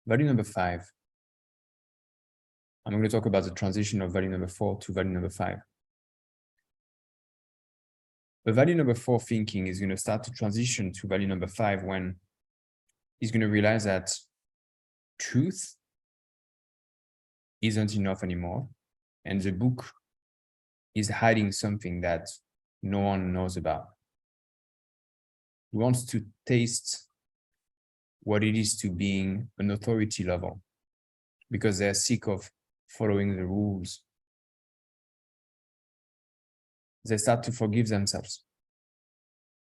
Value number 5. I'm going to talk about the transition of value number 4 to value number 5. The value number 4 thinking is going to start to transition to value number 5 when he's going to realize that truth isn't enough anymore, and the book is hiding something that no one knows about. He wants to taste what it is to being an authority level because they're sick of following the rules. They start to forgive themselves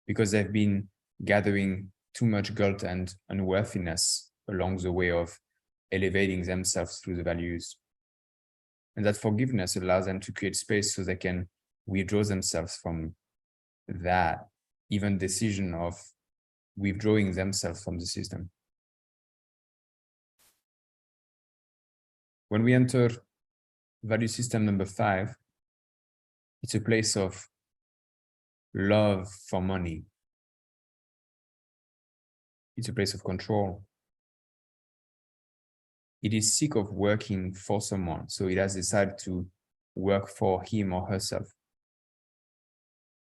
because they've been gathering too much guilt and unworthiness along the way of elevating themselves through the values. And that forgiveness allows them to create space so they can withdraw themselves from that even decision of withdrawing themselves from the system. When we enter value system number 5, it's a place of love for money. It's a place of control. It is sick of working for someone, so it has decided to work for him or herself.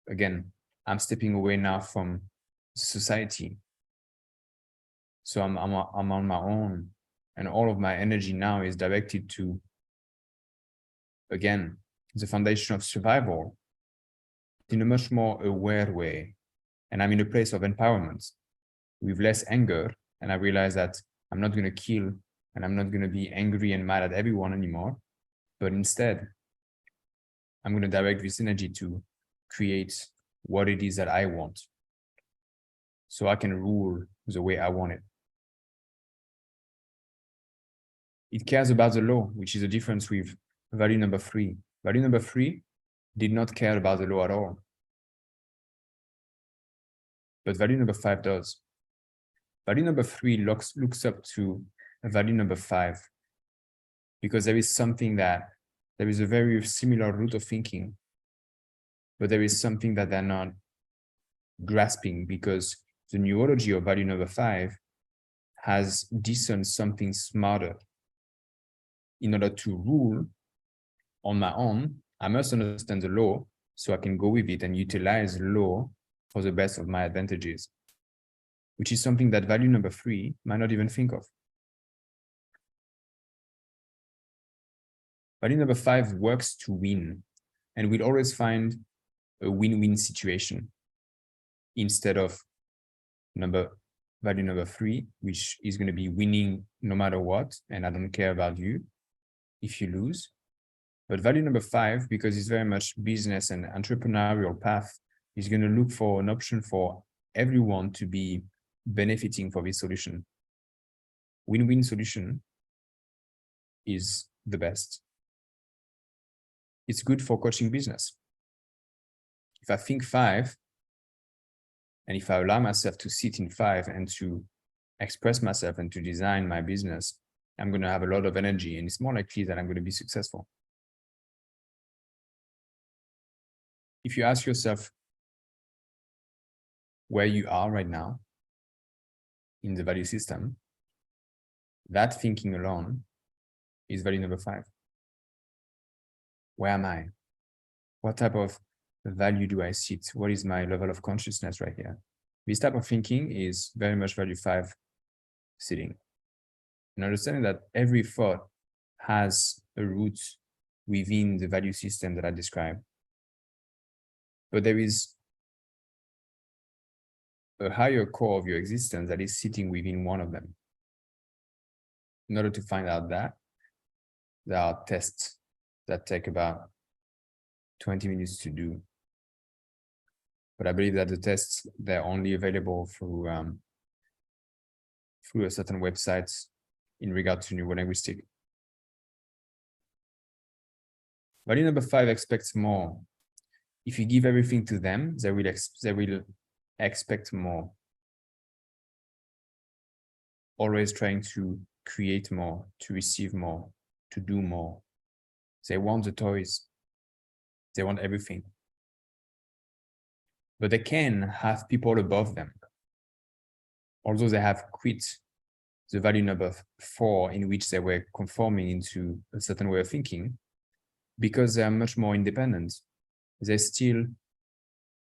Again, I'm stepping away now from society. So I'm on my own, and all of my energy now is directed to, again, the foundation of survival in a much more aware way. And I'm in a place of empowerment with less anger. And I realize that I'm not going to kill, and I'm not going to be angry and mad at everyone anymore. But instead, I'm going to direct this energy to create what it is that I want, so I can rule the way I want it. It cares about the law, which is the difference with value number 3. Value number 3 did not care about the law at all. But value number 5 does. Value number 3 looks up to value number 5 because there is a very similar route of thinking, but there is something that they're not grasping because the neurology of value number 5 has discerned something smarter. In order to rule on my own, I must understand the law so I can go with it and utilize law for the best of my advantages, which is something that value number 3 might not even think of. Value number 5 works to win and will always find a win-win situation instead of value number 3, which is going to be winning no matter what, and I don't care about you if you lose. But value number 5, because it's very much business and entrepreneurial path, is going to look for an option for everyone to be benefiting from this solution. Win-win solution is the best. It's good for coaching business. If I think 5, and if I allow myself to sit in 5 and to express myself and to design my business, I'm going to have a lot of energy, and it's more likely that I'm going to be successful. If you ask yourself where you are right now in the value system, that thinking alone is value number 5. Where am I? What type of value do I sit? What is my level of consciousness right here? This type of thinking is very much value 5 sitting. And understanding that every thought has a root within the value system that I described. But there is a higher core of your existence that is sitting within one of them. In order to find out that, there are tests that take about 20 minutes to do. But I believe that the tests, they're only available through a certain website in regard to neurolinguistic. Value number 5 expects more. If you give everything to them, they will expect more. Always trying to create more, to receive more, to do more. They want the toys. They want everything. But they can have people above them. Although they have quit the value number 4 in which they were conforming into a certain way of thinking, because they are much more independent, they still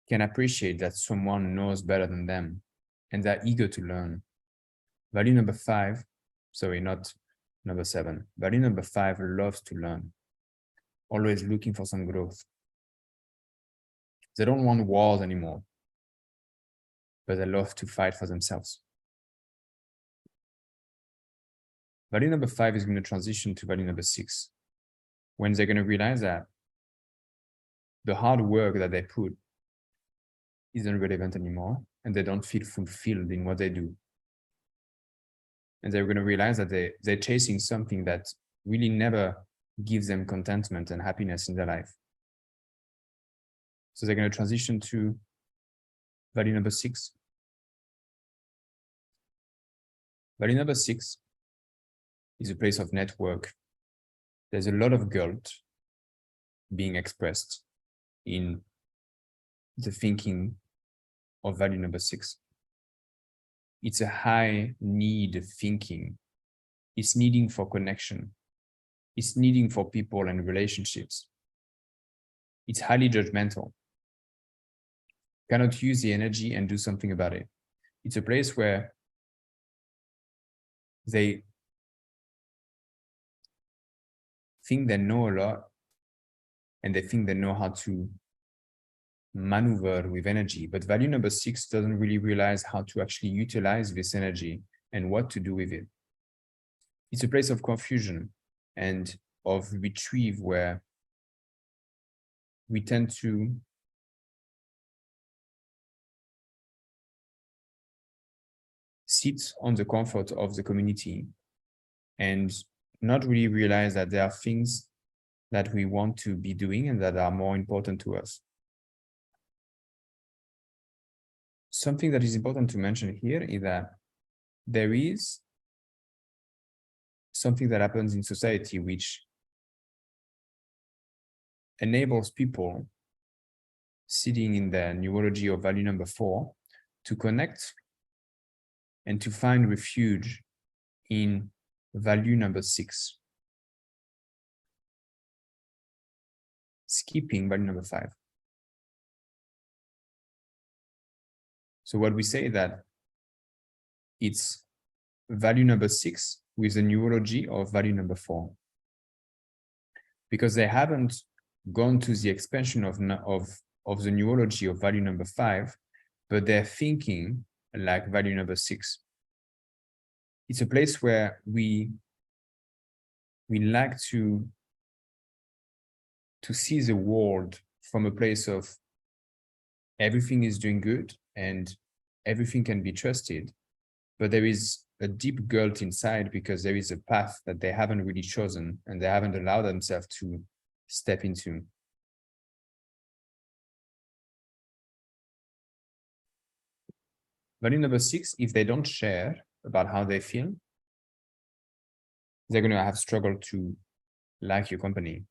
can appreciate that someone knows better than them, and they're eager to learn. Value number 5, sorry, not number 7. Value number 5 loves to learn, always looking for some growth. They don't want wars anymore, but they love to fight for themselves. Value number 5 is going to transition to value number 6, when they're going to realize that the hard work that they put isn't relevant anymore, and they don't feel fulfilled in what they do. And they're going to realize that they're chasing something that really never gives them contentment and happiness in their life. So they're going to transition to value number 6. Value number 6 is a place of network. There's a lot of guilt being expressed in the thinking of value number 6. It's a high need thinking. It's needing for connection. It's needing for people and relationships. It's highly judgmental. Cannot use the energy and do something about it. It's a place where they think they know a lot, and they think they know how to maneuver with energy. But value number 6 doesn't really realize how to actually utilize this energy and what to do with it. it's a place of confusion and of retrieve where we tend to sit on the comfort of the community and not really realize that there are things that we want to be doing and that are more important to us. Something that is important to mention here is that there is something that happens in society which enables people sitting in the neurology of value number 4 to connect and to find refuge in value number 6, skipping value number 5. So what we say that it's value number 6 with the neurology of value number 4, because they haven't gone to the expansion of the neurology of value number 5, but they're thinking like value number 6. It's a place where we like to see the world from a place of everything is doing good and everything can be trusted, but there is a deep guilt inside because there is a path that they haven't really chosen and they haven't allowed themselves to step into. Value number 6, if they don't share about how they feel, they're going to have struggled to like your company.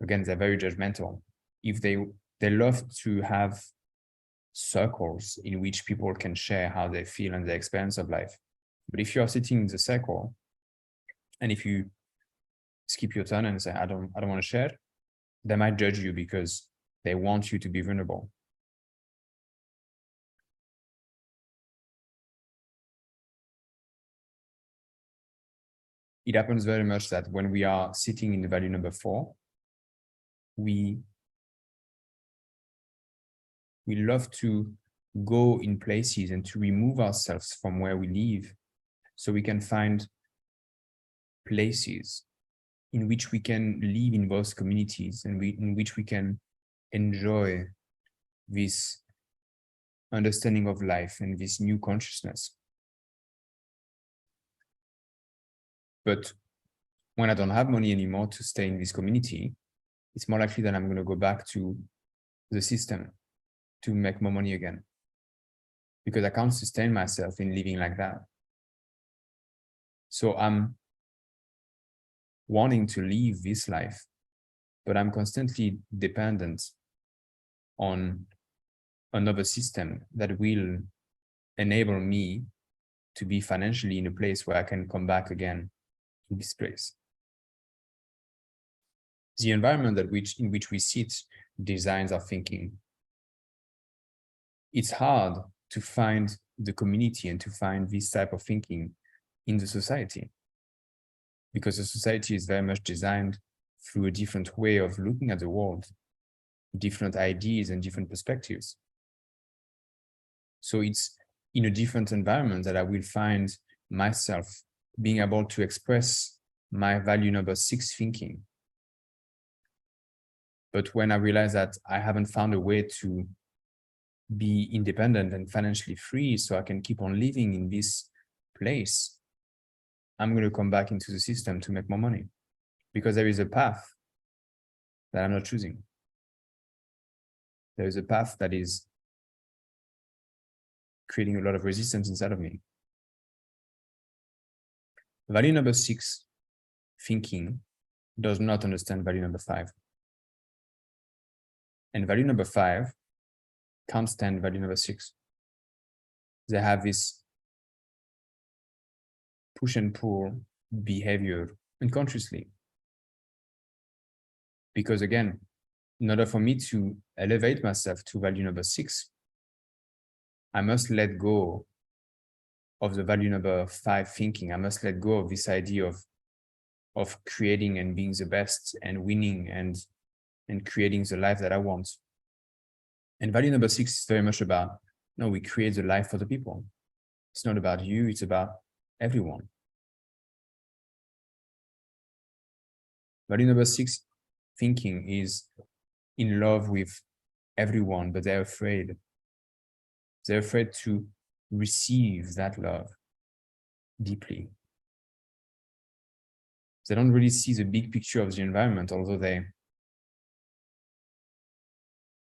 Again, they're very judgmental. If they love to have circles in which people can share how they feel and their experience of life. But if you're sitting in the circle, and if you skip your turn and say, I don't want to share, they might judge you because they want you to be vulnerable. It happens very much that when we are sitting in the value number 4, we love to go in places and to remove ourselves from where we live so we can find places in which we can live in those communities and in which we can enjoy this understanding of life and this new consciousness. But when I don't have money anymore to stay in this community, it's more likely that I'm going to go back to the system to make more money again, because I can't sustain myself in living like that. So I'm wanting to live this life, but I'm constantly dependent on another system that will enable me to be financially in a place where I can come back again in this place. The environment in which we sit designs our thinking. It's hard to find the community and to find this type of thinking in the society, because the society is very much designed through a different way of looking at the world, different ideas and different perspectives. So it's in a different environment that I will find myself being able to express my value number 6 thinking. But when I realize that I haven't found a way to be independent and financially free so I can keep on living in this place, I'm going to come back into the system to make more money, because there is a path that I'm not choosing. There is a path that is creating a lot of resistance inside of me. Value number 6 thinking does not understand value number 5. And value number 5 can't stand value number 6. They have this push and pull behavior unconsciously. Because again, in order for me to elevate myself to value number 6, I must let go of the value number 5 thinking. I must let go of this idea of creating and being the best and winning and creating the life that I want. And value number 6 is very much about, no, we create the life for the people. It's not about you, it's about everyone. Value number 6 thinking is in love with everyone, but they're afraid. They're afraid to receive that love deeply. They don't really see the big picture of the environment, although they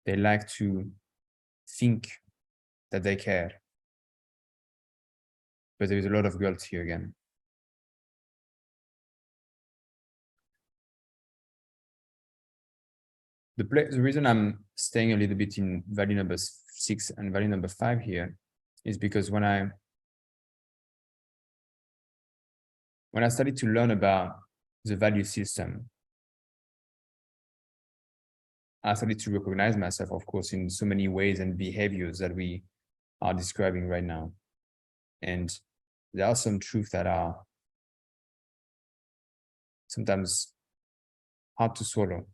like to think that they care. But there is a lot of guilt here again. The reason I'm staying a little bit in value number 6 and value number 5 here is because when I started to learn about the value system, I started to recognize myself, of course, in so many ways and behaviors that we are describing right now. And there are some truths that are sometimes hard to swallow.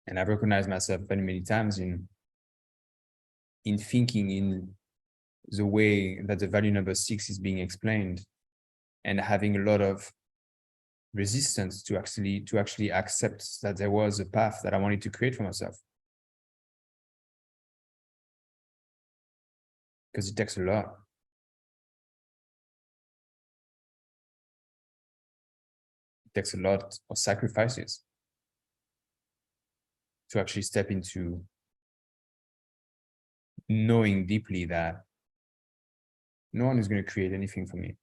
And I've recognized myself very many times in thinking in the way that the value number 6 is being explained, and having a lot of resistance to actually accept that there was a path that I wanted to create for myself. Because it takes a lot. It takes a lot of sacrifices to actually step into knowing deeply that no one is going to create anything for me.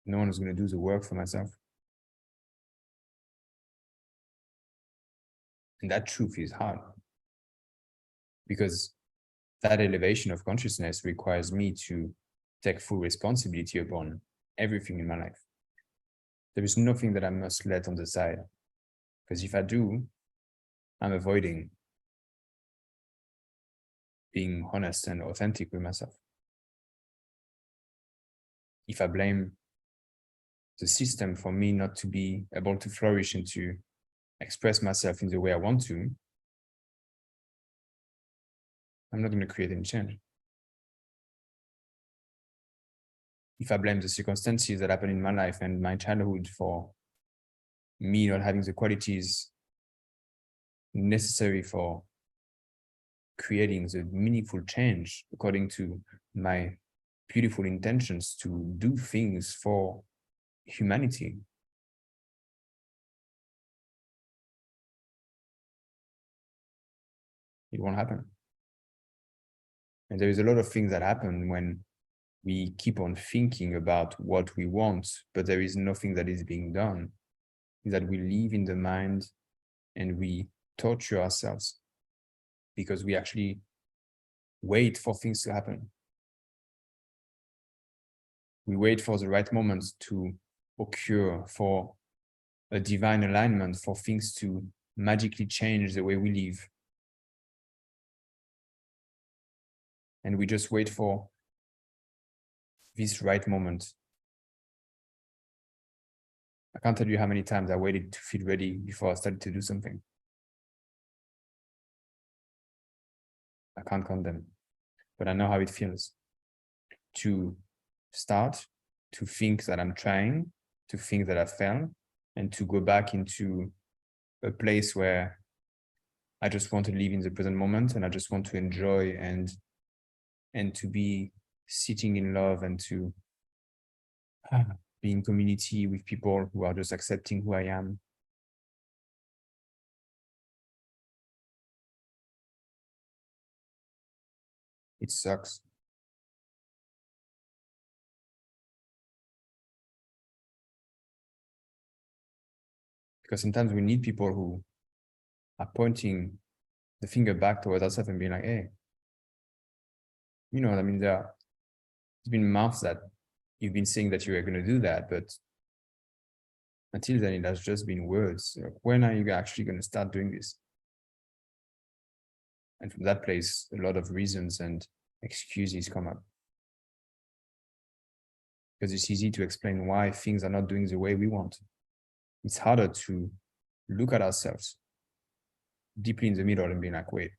No one is going to do the work for myself. And that truth is hard, because that elevation of consciousness requires me to take full responsibility upon everything in my life. There is nothing that I must let on the side, because if I do, I'm avoiding being honest and authentic with myself. If I blame the system for me not to be able to flourish and to express myself in the way I want to, I'm not going to create any change. If I blame the circumstances that happen in my life and my childhood for me not having the qualities necessary for creating the meaningful change according to my beautiful intentions to do things for humanity, it won't happen. And there is a lot of things that happen when we keep on thinking about what we want, but there is nothing that is being done. Is that we live in the mind and we torture ourselves because we actually wait for things to happen. We wait for the right moment to occur, for a divine alignment, for things to magically change the way we live. And we just wait for this right moment. I can't tell you how many times I waited to feel ready before I started to do something. I can't count them, but I know how it feels to start, to think that I'm trying, to think that I failed, and to go back into a place where I just want to live in the present moment, and I just want to enjoy and to be sitting in love and to be in community with people who are just accepting who I am. It sucks. Because sometimes we need people who are pointing the finger back towards ourselves and being like, hey, you know what I mean? There's been months that you've been saying that you were going to do that, but until then, it has just been words. When are you actually going to start doing this? And from that place, a lot of reasons and excuses come up. Because it's easy to explain why things are not doing the way we want. It's harder to look at ourselves deeply in the middle and be like, wait,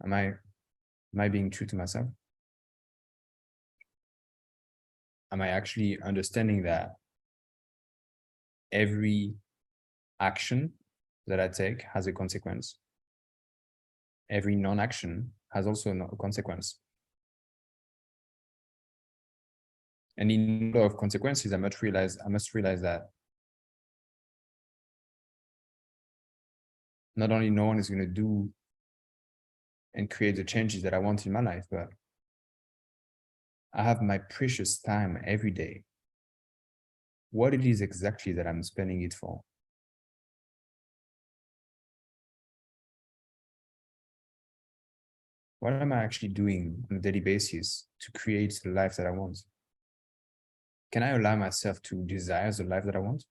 Am I being true to myself? Am I actually understanding that every action that I take has a consequence? Every non-action has also a consequence. And in order of consequences, I must realize that not only no one is going to do and create the changes that I want in my life, but I have my precious time every day. What it is exactly that I'm spending it for. What am I actually doing on a daily basis to create the life that I want? Can I allow myself to desire the life that I want?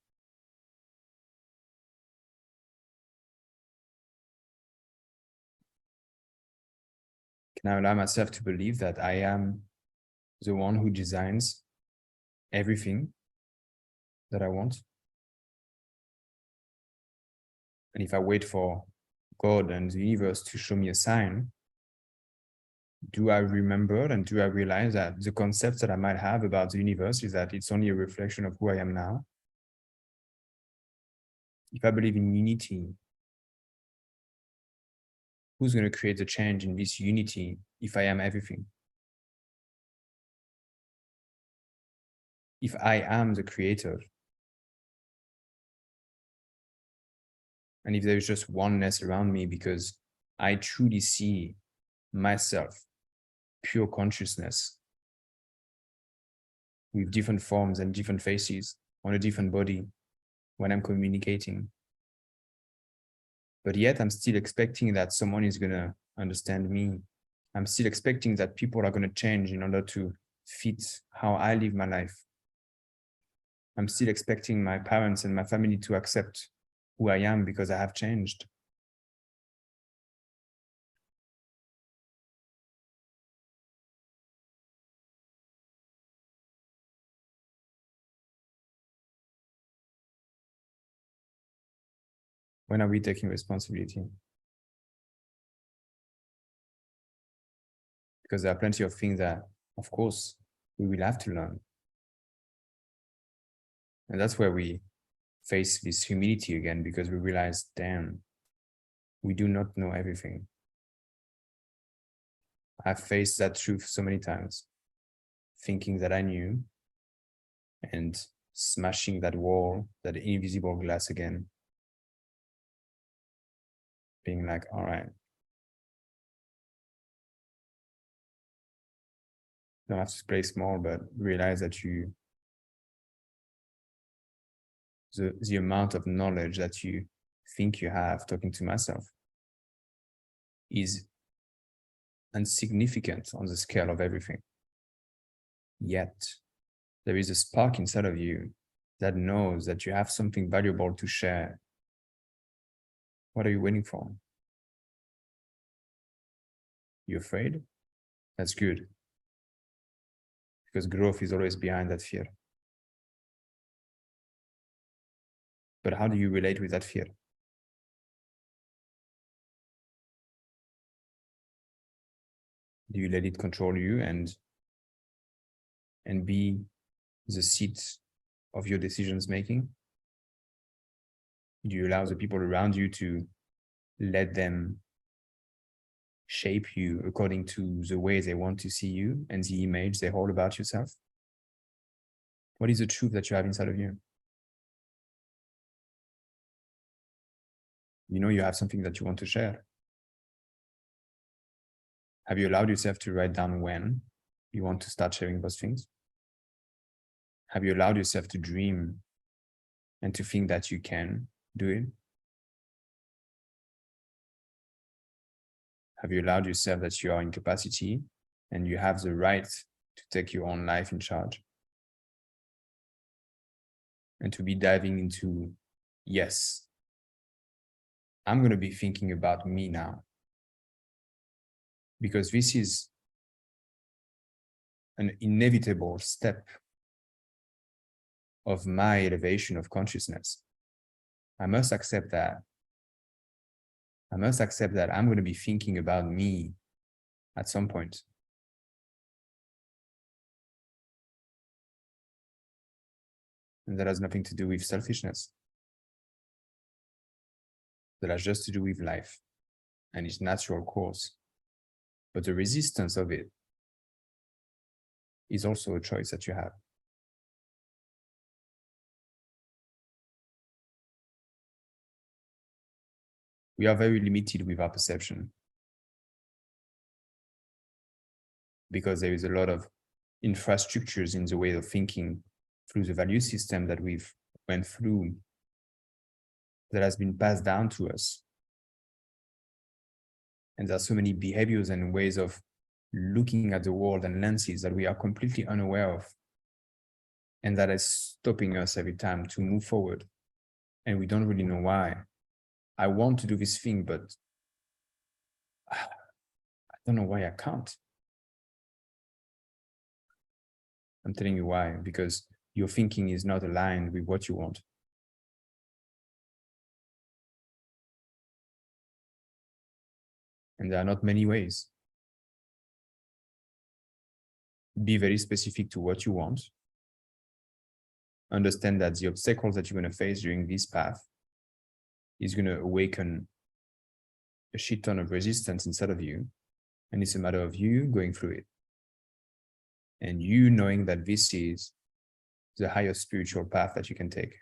Can I allow myself to believe that I am the one who designs everything that I want? And if I wait for God and the universe to show me a sign, do I remember and do I realize that the concept that I might have about the universe is that it's only a reflection of who I am now? If I believe in unity, who's going to create the change in this unity if I am everything? If I am the creator, and if there's just oneness around me because I truly see myself, pure consciousness, with different forms and different faces on a different body when I'm communicating. But yet I'm still expecting that someone is going to understand me. I'm still expecting that people are going to change in order to fit how I live my life. I'm still expecting my parents and my family to accept who I am because I have changed. When are we taking responsibility? Because there are plenty of things that, of course, we will have to learn. And that's where we face this humility again, because we realize, damn, we do not know everything. I've faced that truth so many times, thinking that I knew and smashing that wall, that invisible glass again. Being like, all right, don't have to play small, but realize that the amount of knowledge that you think you have, talking to myself, is insignificant on the scale of everything. Yet there is a spark inside of you that knows that you have something valuable to share. What are you waiting for? You afraid? That's good. Because growth is always behind that fear. But how do you relate with that fear? Do you let it control you and be the seat of your decisions making? Do you allow the people around you to let them shape you according to the way they want to see you and the image they hold about yourself? What is the truth that you have inside of you? You know you have something that you want to share. Have you allowed yourself to write down when you want to start sharing those things? Have you allowed yourself to dream and to think that you can do it? Have you allowed yourself that you are in capacity and you have the right to take your own life in charge? And to be diving into, yes, I'm going to be thinking about me now. Because this is an inevitable step of my elevation of consciousness. I must accept that. I must accept that I'm going to be thinking about me at some point. And that has nothing to do with selfishness. That has just to do with life and its natural course. But the resistance of it is also a choice that you have. We are very limited with our perception because there is a lot of infrastructures in the way of thinking through the value system that we've went through that has been passed down to us. And there are so many behaviors and ways of looking at the world and lenses that we are completely unaware of. And that is stopping us every time to move forward. And we don't really know why. I want to do this thing, but I don't know why I can't. I'm telling you why, because your thinking is not aligned with what you want. And there are not many ways. Be very specific to what you want. Understand that the obstacles that you're going to face during this path is going to awaken a shit ton of resistance inside of you. And it's a matter of you going through it. And you knowing that this is the highest spiritual path that you can take.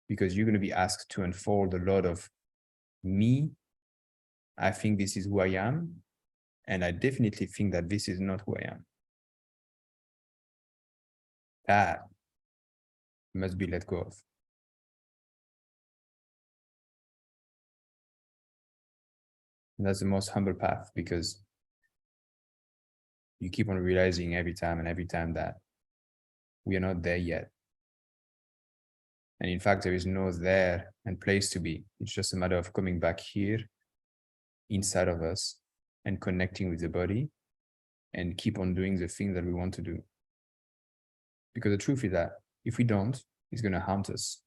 Because you're going to be asked to unfold a lot of me. I think this is who I am. And I definitely think that this is not who I am. That must be let go of. And that's the most humble path, because you keep on realizing every time that we are not there yet. And in fact, there is no there and place to be. It's just a matter of coming back here inside of us and connecting with the body and keep on doing the thing that we want to do. Because the truth is that if we don't, it's going to haunt us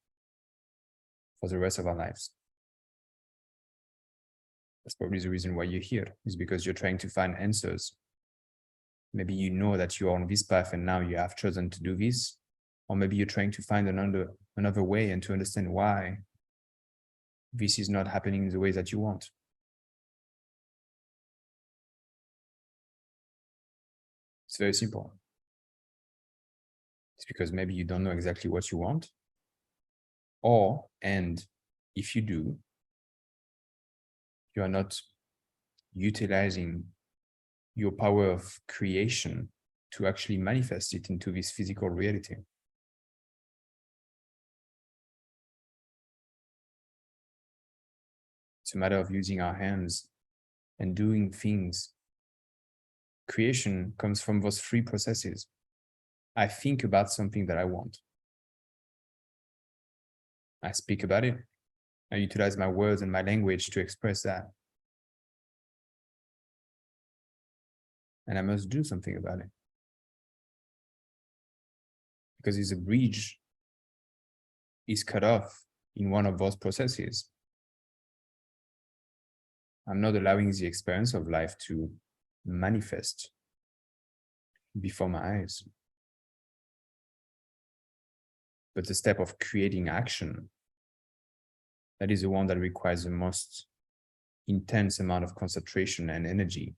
for the rest of our lives. That's probably the reason why you're here, is because you're trying to find answers. Maybe you know that you're on this path and now you have chosen to do this, or maybe you're trying to find another way and to understand why this is not happening in the way that you want. It's very simple. It's because maybe you don't know exactly what you want, and if you do, you are not utilizing your power of creation to actually manifest it into this physical reality. It's a matter of using our hands and doing things. Creation comes from those three processes. I think about something that I want. I speak about it. I utilize my words and my language to express that. And I must do something about it. Because if the bridge is cut off in one of those processes, I'm not allowing the experience of life to manifest before my eyes. But the step of creating action, that is the one that requires the most intense amount of concentration and energy.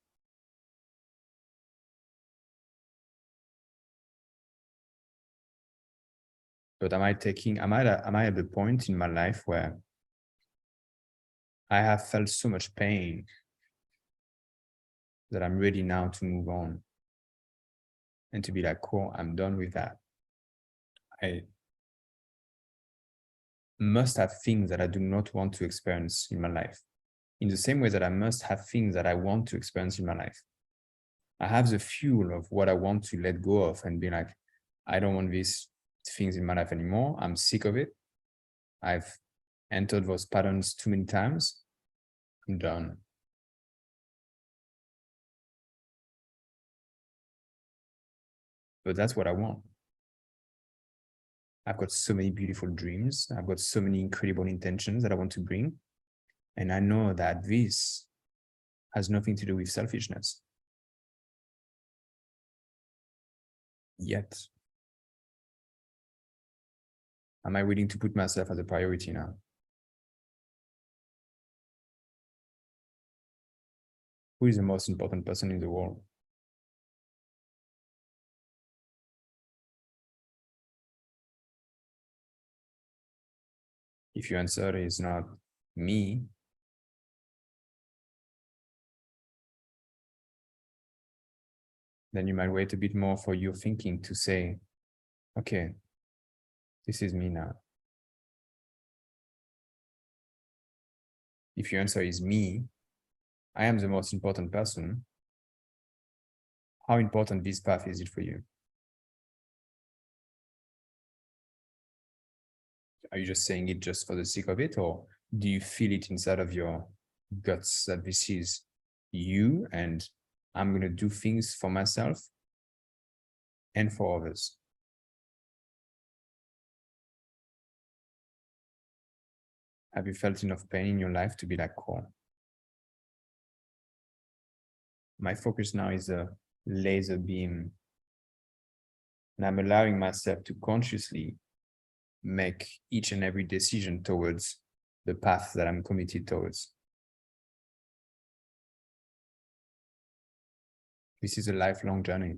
But am I at the point in my life where I have felt so much pain that I'm ready now to move on and to be like, cool, I'm done with that. I must have things that I do not want to experience in my life, in the same way that I must have things that I want to experience in my life. I have the fuel of what I want to let go of and be like, I don't want these things in my life anymore. I'm sick of it. I've entered those patterns too many times. I'm done. But that's what I want. I've got so many beautiful dreams. I've got so many incredible intentions that I want to bring. And I know that this has nothing to do with selfishness. yet. Am I willing to put myself as a priority now? Who is the most important person in the world? If your answer is not me, then you might wait a bit more for your thinking to say, okay, this is me now. If your answer is me, I am the most important person, how important this path is it for you? Are you just saying it just for the sake of it, or do you feel it inside of your guts that this is you and I'm going to do things for myself and for others? Have you felt enough pain in your life to be like, cool? My focus now is a laser beam, and I'm allowing myself to consciously make each and every decision towards the path that I'm committed towards. This is a lifelong journey.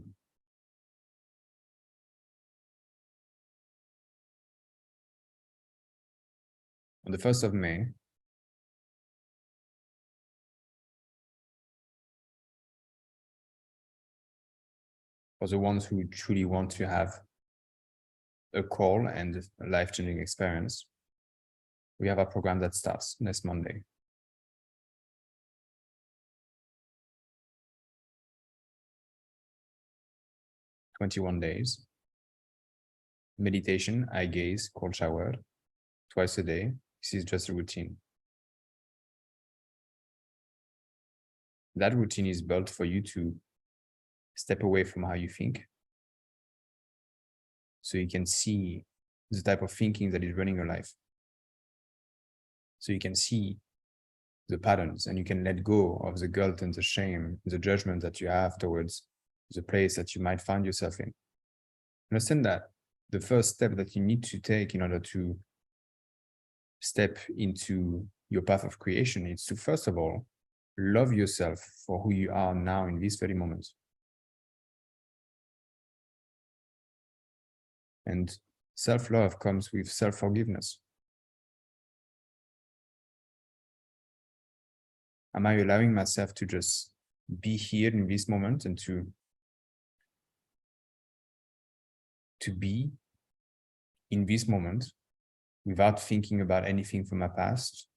On the 1st of May, for the ones who truly want to have a call and a life-changing experience, we have a program that starts next Monday. "21 days, meditation, eye gaze, cold shower, twice a day. This is just a routine. That routine is built for you to step away from how you think, so you can see the type of thinking that is running your life. So you can see the patterns and you can let go of the guilt and the shame, the judgment that you have towards the place that you might find yourself in. Understand that the first step that you need to take in order to step into your path of creation is to, first of all, love yourself for who you are now in these very moments. And self-love comes with self-forgiveness. Am I allowing myself to just be here in this moment and to be in this moment without thinking about anything from my past?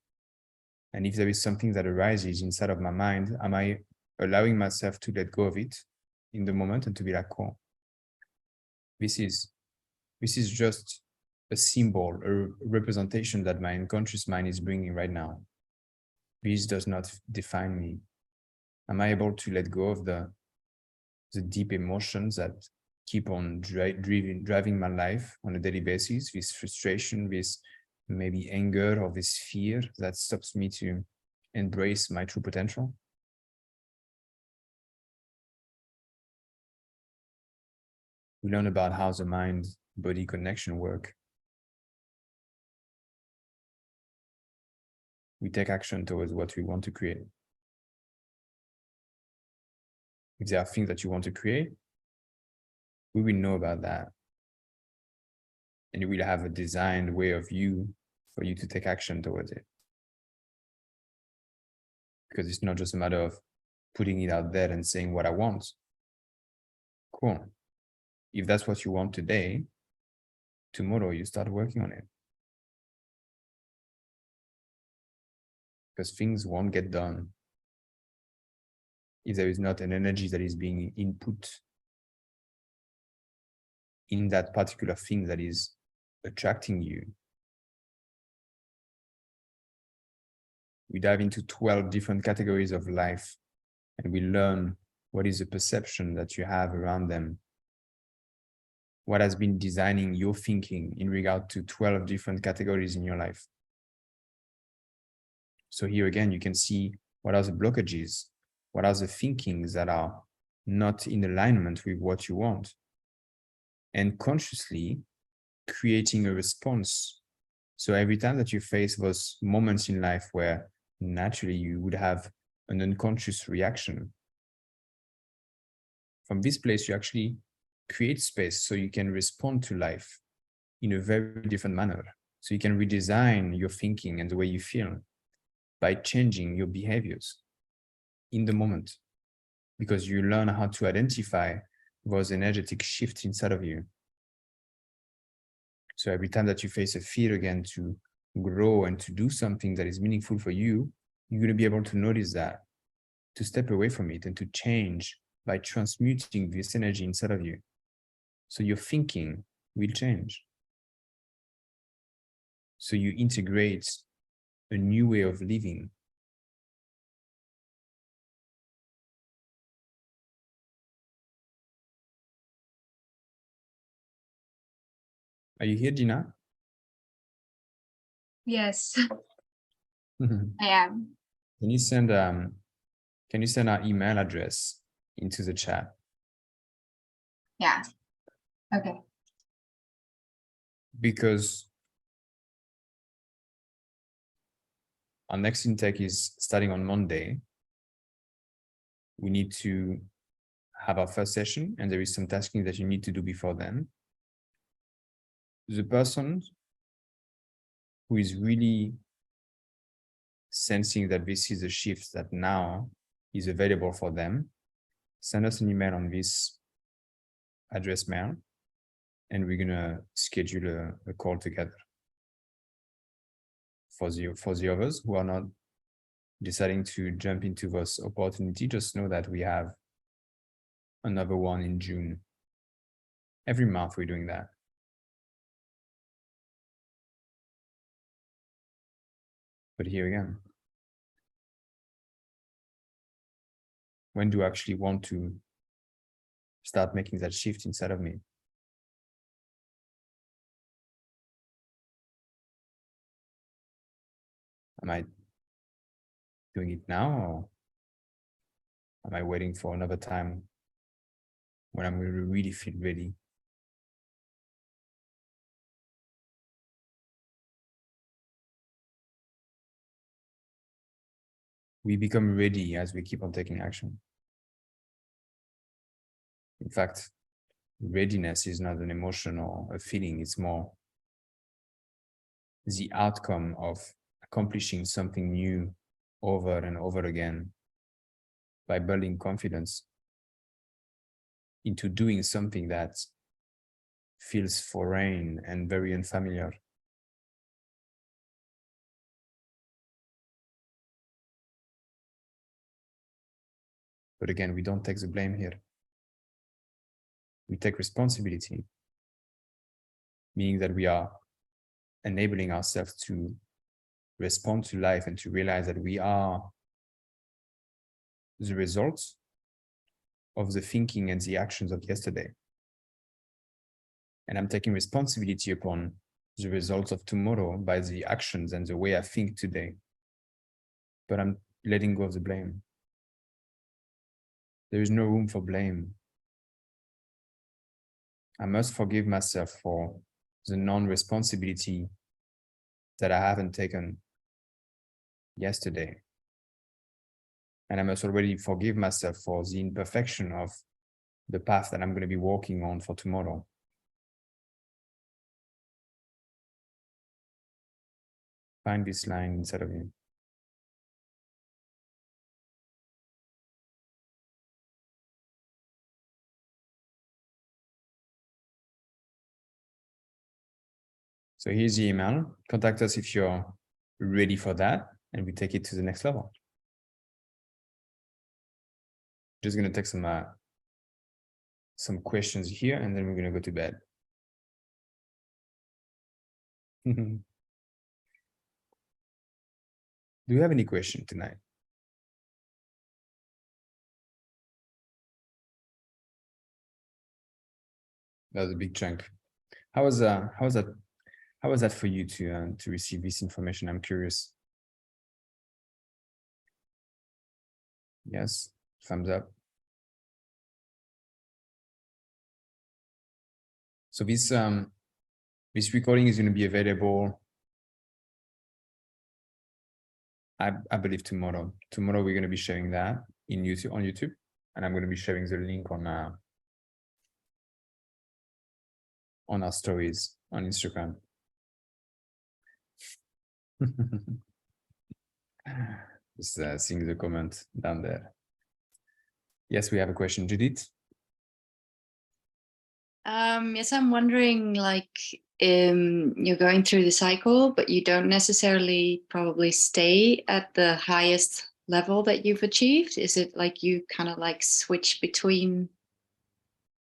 And if there is something that arises inside of my mind, am I allowing myself to let go of it in the moment and to be like, cool, this is just a symbol, a representation that my unconscious mind is bringing right now. This does not define me. Am I able to let go of the deep emotions that keep on driving my life on a daily basis, this frustration, this maybe anger or this fear that stops me to embrace my true potential? We learn about how the mind-body connection work. We take action towards what we want to create. If there are things that you want to create, we will know about that. And you will have a designed way of you for you to take action towards it. Because it's not just a matter of putting it out there and saying what I want. Cool. If that's what you want today, tomorrow you start working on it. Because things won't get done if there is not an energy that is being input in that particular thing that is attracting you. We dive into 12 different categories of life and we learn what is the perception that you have around them. What has been designing your thinking in regard to 12 different categories in your life. So here again, you can see what are the blockages, what are the thinkings that are not in alignment with what you want. and consciously creating a response. So every time that you face those moments in life where naturally you would have an unconscious reaction, from this place, you actually create space so you can respond to life in a very different manner. So you can redesign your thinking and the way you feel by changing your behaviors in the moment, because you learn how to identify those energetic shifts inside of you. So every time that you face a fear again to grow and to do something that is meaningful for you, you're going to be able to notice that, to step away from it and to change by transmuting this energy inside of you. So your thinking will change. So you integrate a new way of living. Are you here, Gina? Yes, Can I am. you send our email address into the chat? Yeah. Okay. Because our next intake is starting on Monday. We need to have our first session, and there is some tasking that you need to do before then. The person who is really sensing that this is a shift that now is available for them, send us an email on this address mail, and we're gonna schedule a call together. For the others who are not deciding to jump into this opportunity, just know that we have another one in June. Every month we're doing that. But here again, when do I actually want to start making that shift inside of me? Am I doing it now, or am I waiting for another time when I'm going to really feel ready? We become ready as we keep on taking action. In fact, readiness is not an emotion or a feeling, it's more the outcome of accomplishing something new over and over again by building confidence into doing something that feels foreign and very unfamiliar. But again, we don't take the blame here. We take responsibility, meaning that we are enabling ourselves to respond to life and to realize that we are the results of the thinking and the actions of yesterday. And I'm taking responsibility upon the results of tomorrow by the actions and the way I think today. But I'm letting go of the blame. There is no room for blame. I must forgive myself for the non-responsibility that I haven't taken yesterday. And I must already forgive myself for the imperfection of the path that I'm going to be walking on for tomorrow. Find this line inside of you. So here's the email. Contact us if you're ready for that, and we take it to the next level. Just going to take some questions here, and then we're going to go to bed. Do you have any question tonight? That was a big chunk. How was that for you to receive this information? I'm curious. Yes, thumbs up. So this recording is going to be available, I believe, tomorrow. Tomorrow we're going to be sharing that on YouTube, and I'm going to be sharing the link on our stories on Instagram. Just seeing the comment down there. Yes, we have a question, Judith. Yes, I'm wondering, like, you're going through the cycle, but you don't necessarily probably stay at the highest level that you've achieved. Is it like you kind of like switch between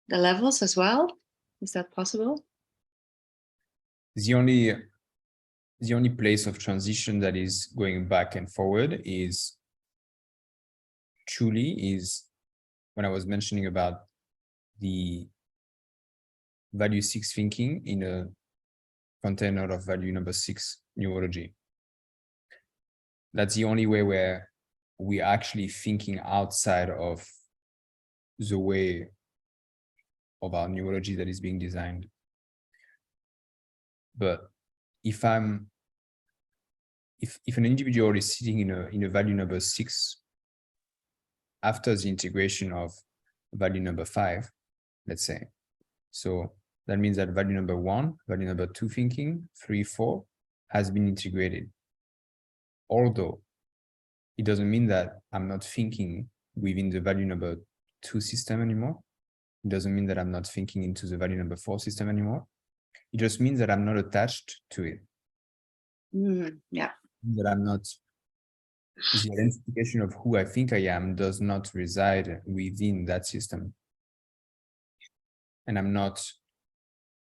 the levels as well? Is that possible? The only place of transition that is going back and forward is when I was mentioning about the value 6 thinking in a container of value number 6 neurology. That's the only way where we're actually thinking outside of the way of our neurology that is being designed. But if an individual is sitting in a value number 6 after the integration of value number 5, let's say, so that means that value number 1, value number 2 thinking, 3, 4 has been integrated. Although it doesn't mean that I'm not thinking within the value number 2 system anymore. It doesn't mean that I'm not thinking into the value number 4 system anymore. It just means that I'm not attached to it. Yeah. That I'm not, the identification of who I think I am does not reside within that system. And I'm not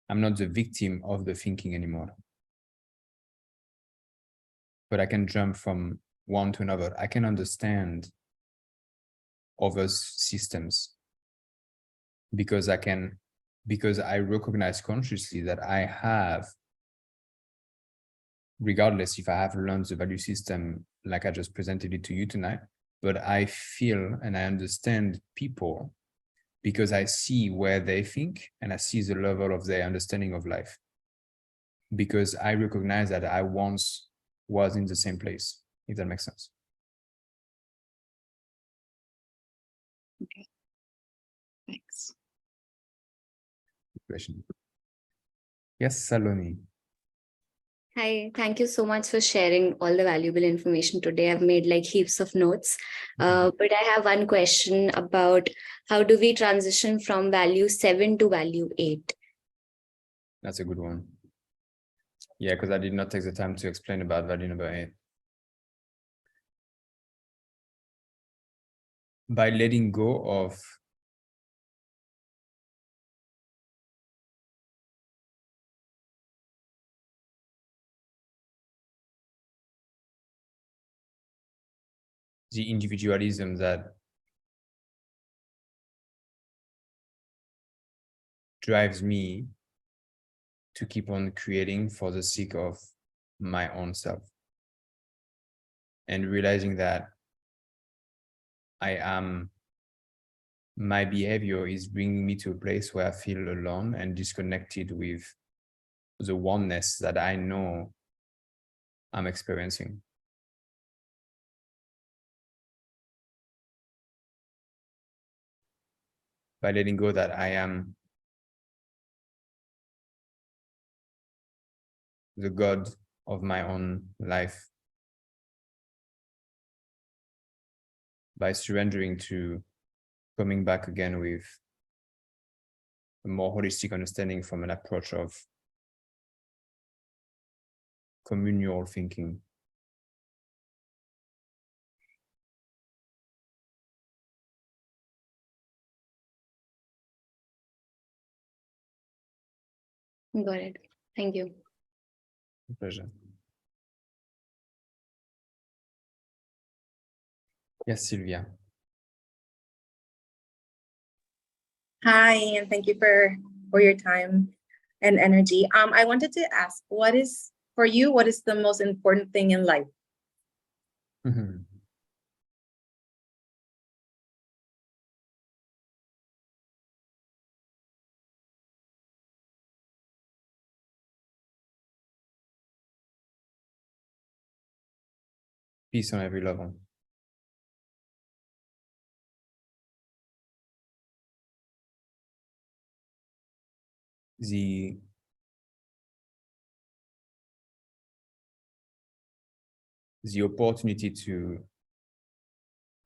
the victim of the thinking anymore. But I can jump from one to another. I can understand other systems because I recognize consciously that I have, regardless if I have learned the value system like I just presented it to you tonight, but I feel and I understand people because I see where they think and I see the level of their understanding of life. Because I recognize that I once was in the same place, if that makes sense. Okay. Thanks. Question. Yes, Saloni. Hi, thank you so much for sharing all the valuable information today. I've made like heaps of notes, but I have one question about how do we transition from value 7 to value 8? That's a good one. Yeah, because I did not take the time to explain about value number 8. By letting go of the individualism that drives me to keep on creating for the sake of my own self. And realizing that my behavior is bringing me to a place where I feel alone and disconnected with the oneness that I know I'm experiencing. By letting go that I am the God of my own life. By surrendering to coming back again with a more holistic understanding from an approach of communal thinking. Got it. Thank you. Pleasure. Yes, Sylvia. Hi, and thank you for your time and energy. I wanted to ask, what is the most important thing in life? peace on every level. The opportunity to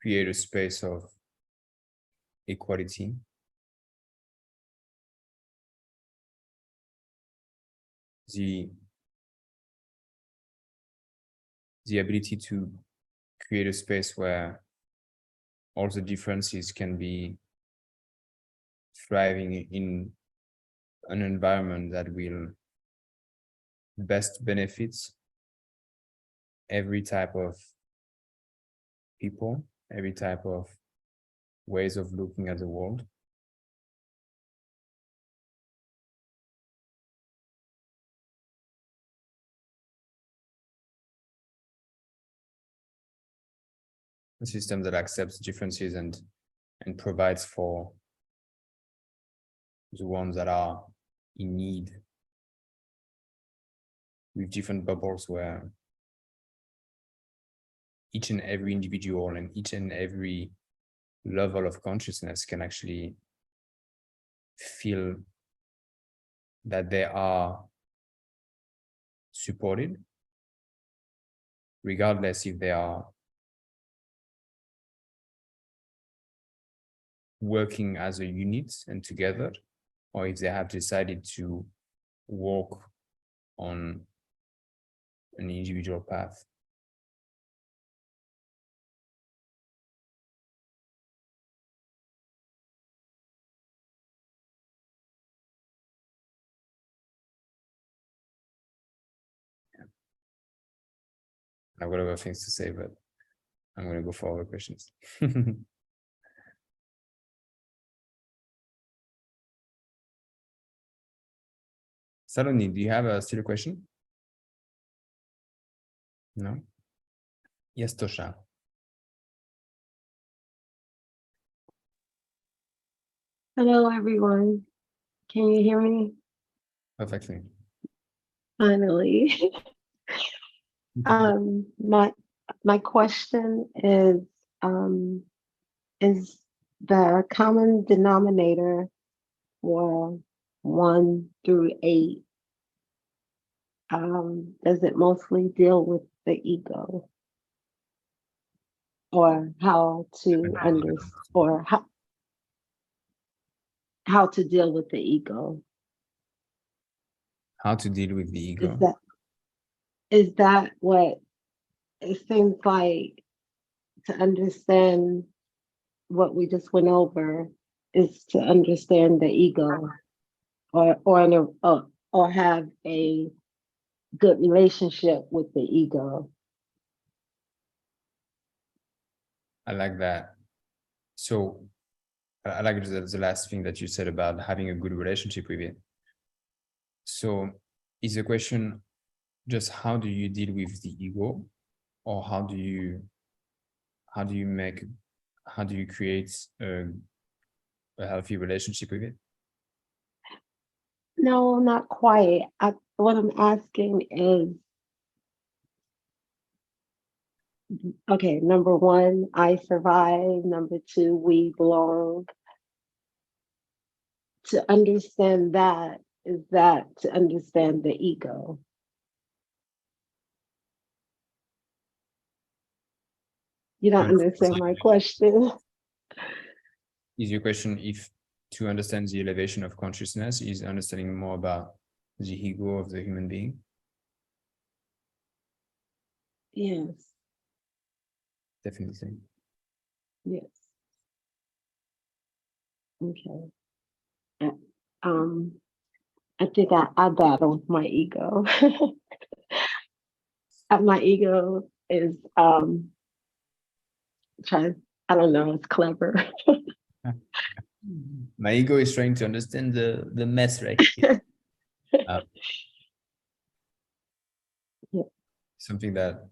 create a space of equality, the ability to create a space where all the differences can be thriving in an environment that will best benefits every type of people, every type of ways of looking at the world. A system that accepts differences and provides for the ones that are in need, with different bubbles where each and every individual and each and every level of consciousness can actually feel that they are supported, regardless if they are working as a unit and together, or if they have decided to walk on an individual path. I've got other things to say, but I'm going to go for other questions. Saloni, do you have still a question? No? Yes, Tosha. Hello, everyone. Can you hear me? Perfectly. Finally. My question is the common denominator for 1 through 8, does it mostly deal with the ego, or how to or how to deal with the ego? How to deal with the ego? Is that what it seems like? To understand what we just went over is to understand the ego, or have a good relationship with the ego. I like that. So I like the last thing that you said about having a good relationship with it. So is the question just how do you deal with the ego, or how do you create a healthy relationship with it? No, not quite. What I'm asking is, okay, number 1, I survive. Number 2, we belong. To understand that, is that to understand the ego? You don't understand my question? Is your question if to understand the elevation of consciousness is understanding more about the ego of the human being? Yes. Definitely. Yes. Okay. I think I battle with my ego. My ego is trying, I don't know, it's clever. My ego is trying to understand the mess right here. Yeah. Something that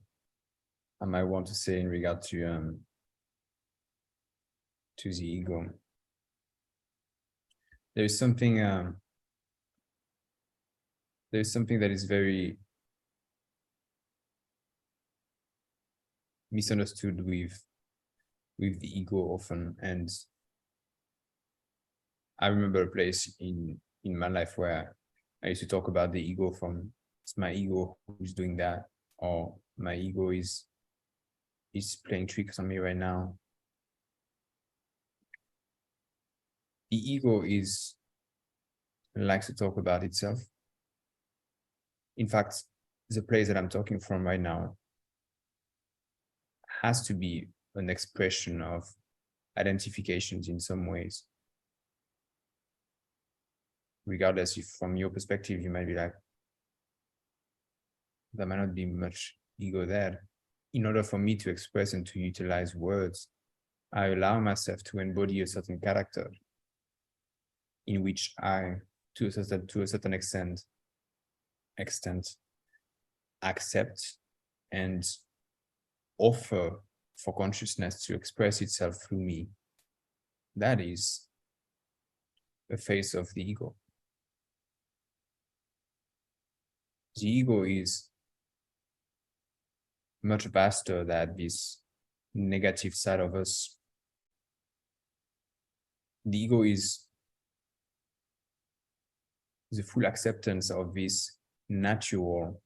I might want to say in regard to the ego. There's something that is very misunderstood with the ego often. And I remember a place in my life where I used to talk about the ego from, it's my ego who's doing that, or my ego is playing tricks on me right now. The ego likes to talk about itself. In fact, the place that I'm talking from right now has to be an expression of identifications in some ways. Regardless, if from your perspective, you might be like, there might not be much ego there. In order for me to express and to utilize words, I allow myself to embody a certain character in which I, to a certain extent, accept and offer for consciousness to express itself through me. That is the face of the ego. The ego is much vaster than this negative side of us. The ego is the full acceptance of this natural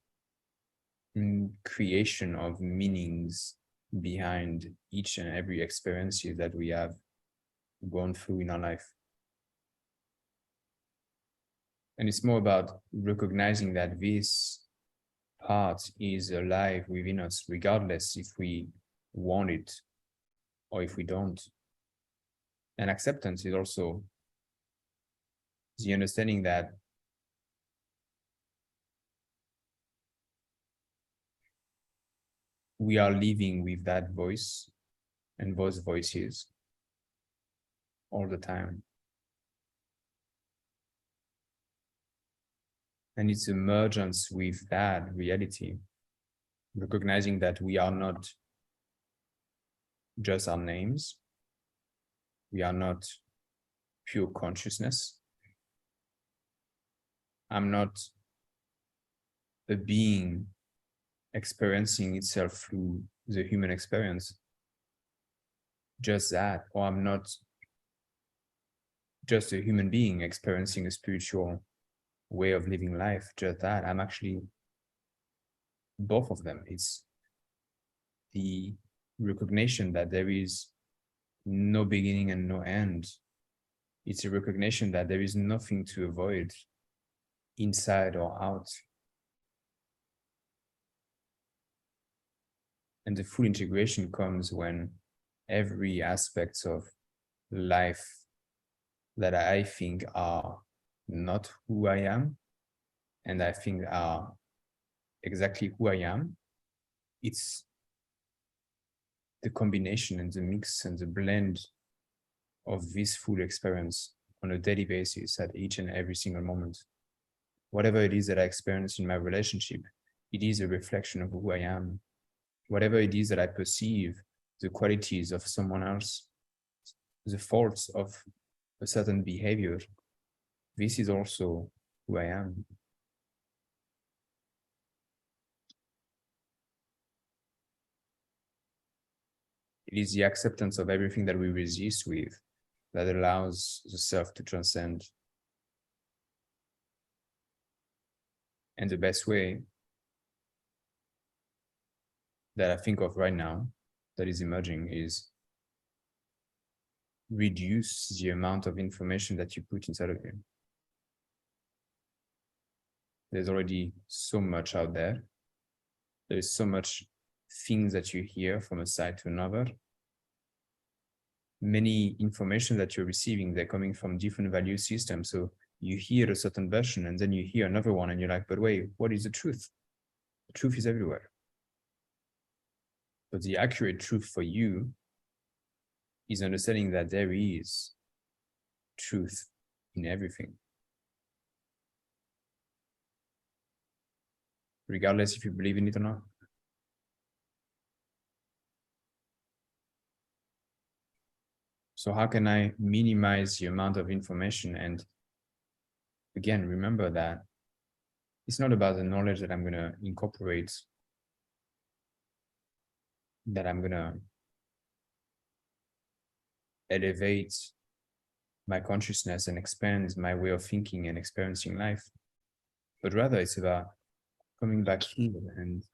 creation of meanings behind each and every experience that we have gone through in our life. And it's more about recognizing that this part is alive within us, regardless if we want it or if we don't. And acceptance is also the understanding that we are living with that voice and those voices all the time. And it's emergence with that reality, recognizing that we are not just our names, we are not pure consciousness. I'm not a being experiencing itself through the human experience, just that, or I'm not just a human being experiencing a spiritual way of living life, just that. I'm actually both of them. It's the recognition that there is no beginning and no end. It's a recognition that there is nothing to avoid, inside or out. And the full integration comes when every aspect of life that I think are not who I am, and I think are exactly who I am, it's the combination and the mix and the blend of this full experience on a daily basis at each and every single moment. Whatever it is that I experience in my relationship, it is a reflection of who I am. Whatever it is that I perceive, the qualities of someone else, the faults of a certain behavior, this is also who I am. It is the acceptance of everything that we resist with that allows the self to transcend. And the best way that I think of right now that is emerging is reduce the amount of information that you put inside of you. There's already so much out there. There's so much things that you hear from a side to another. Many information that you're receiving, they're coming from different value systems. So you hear a certain version and then you hear another one and you're like, but wait, what is the truth? The truth is everywhere. But the accurate truth for you is understanding that there is truth in everything. Regardless if you believe in it or not. So how can I minimize the amount of information? And again, remember that it's not about the knowledge that I'm going to incorporate that I'm gonna elevate my consciousness and expand my way of thinking and experiencing life, but rather it's about coming back here and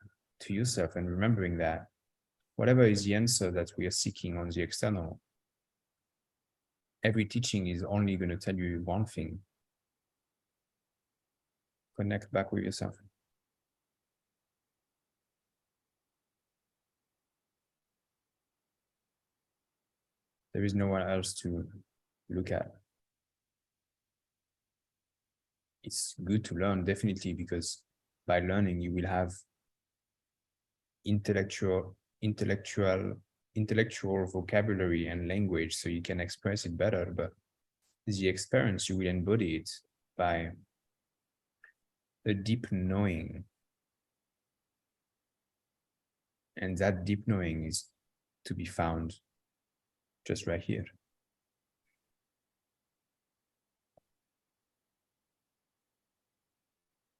to yourself and remembering that whatever is the answer that we are seeking on the external, every teaching is only going to tell you one thing. Connect back with yourself. There is no one else to look at. It's good to learn, definitely, because by learning you will have intellectual vocabulary and language, so you can express it better. But the experience, you will embody it by a deep knowing, and that deep knowing is to be found just right here.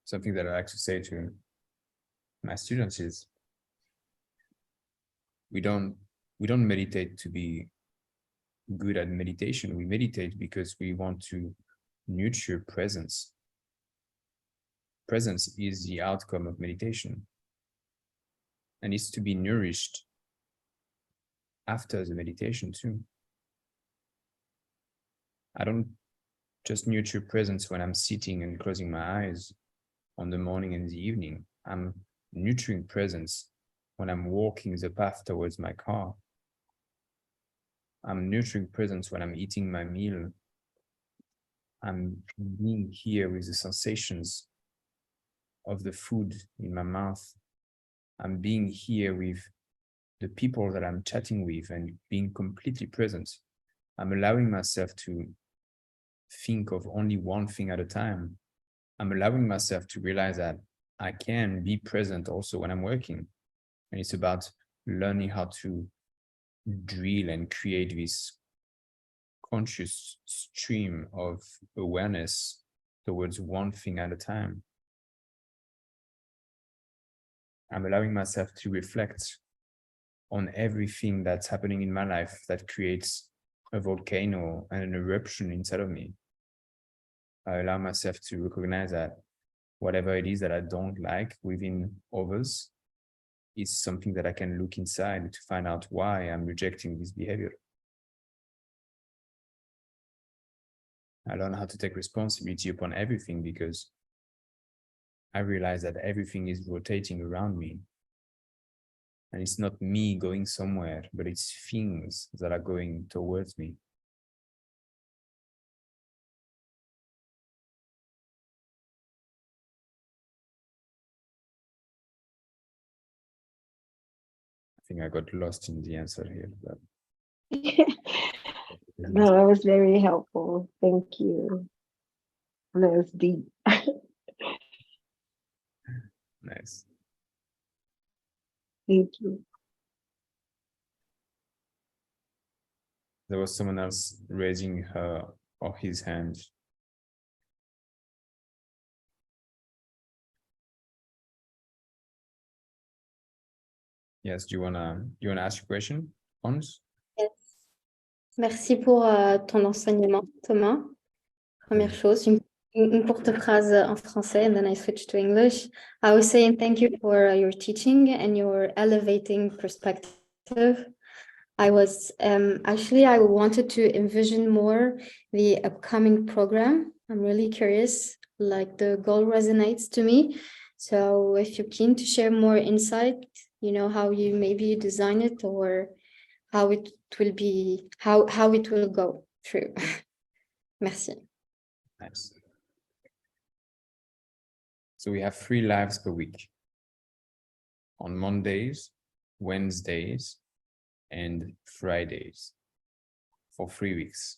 Something that I like to say to my students is, we don't meditate to be good at meditation. We meditate because we want to nurture presence. Presence is the outcome of meditation, and it's to be nourished after the meditation too. I don't just nurture presence when I'm sitting and closing my eyes on the morning and the evening. I'm nurturing presence when I'm walking the path towards my car. I'm nurturing presence when I'm eating my meal. I'm being here with the sensations of the food in my mouth. I'm being here with the people that I'm chatting with and being completely present. I'm allowing myself to think of only one thing at a time. I'm allowing myself to realize that I can be present also when I'm working. And it's about learning how to drill and create this conscious stream of awareness towards one thing at a time. I'm allowing myself to reflect on everything that's happening in my life that creates a volcano and an eruption inside of me. I allow myself to recognize that whatever it is that I don't like within others is something that I can look inside to find out why I'm rejecting this behavior. I learn how to take responsibility upon everything because I realize that everything is rotating around me. And it's not me going somewhere, but it's things that are going towards me. I think I got lost in the answer here. But No, it was very helpful. Thank you. And it was deep. nice. Thank you. There was someone else raising her or his hand. Yes, do you wanna ask a question, Hans? Yes. Merci pour ton enseignement, Thomas. Première chose, une courte phrase en français, and then I switch to English. I was saying thank you for your teaching and your elevating perspective. I was actually, I wanted to envision more the upcoming program. I'm really curious, like the goal resonates to me. So if you're keen to share more insight, you know, how you maybe design it or how it will be, how it will go through. Merci. Nice. So we have 3 lives per week. On Mondays, Wednesdays, and Fridays for 3 weeks,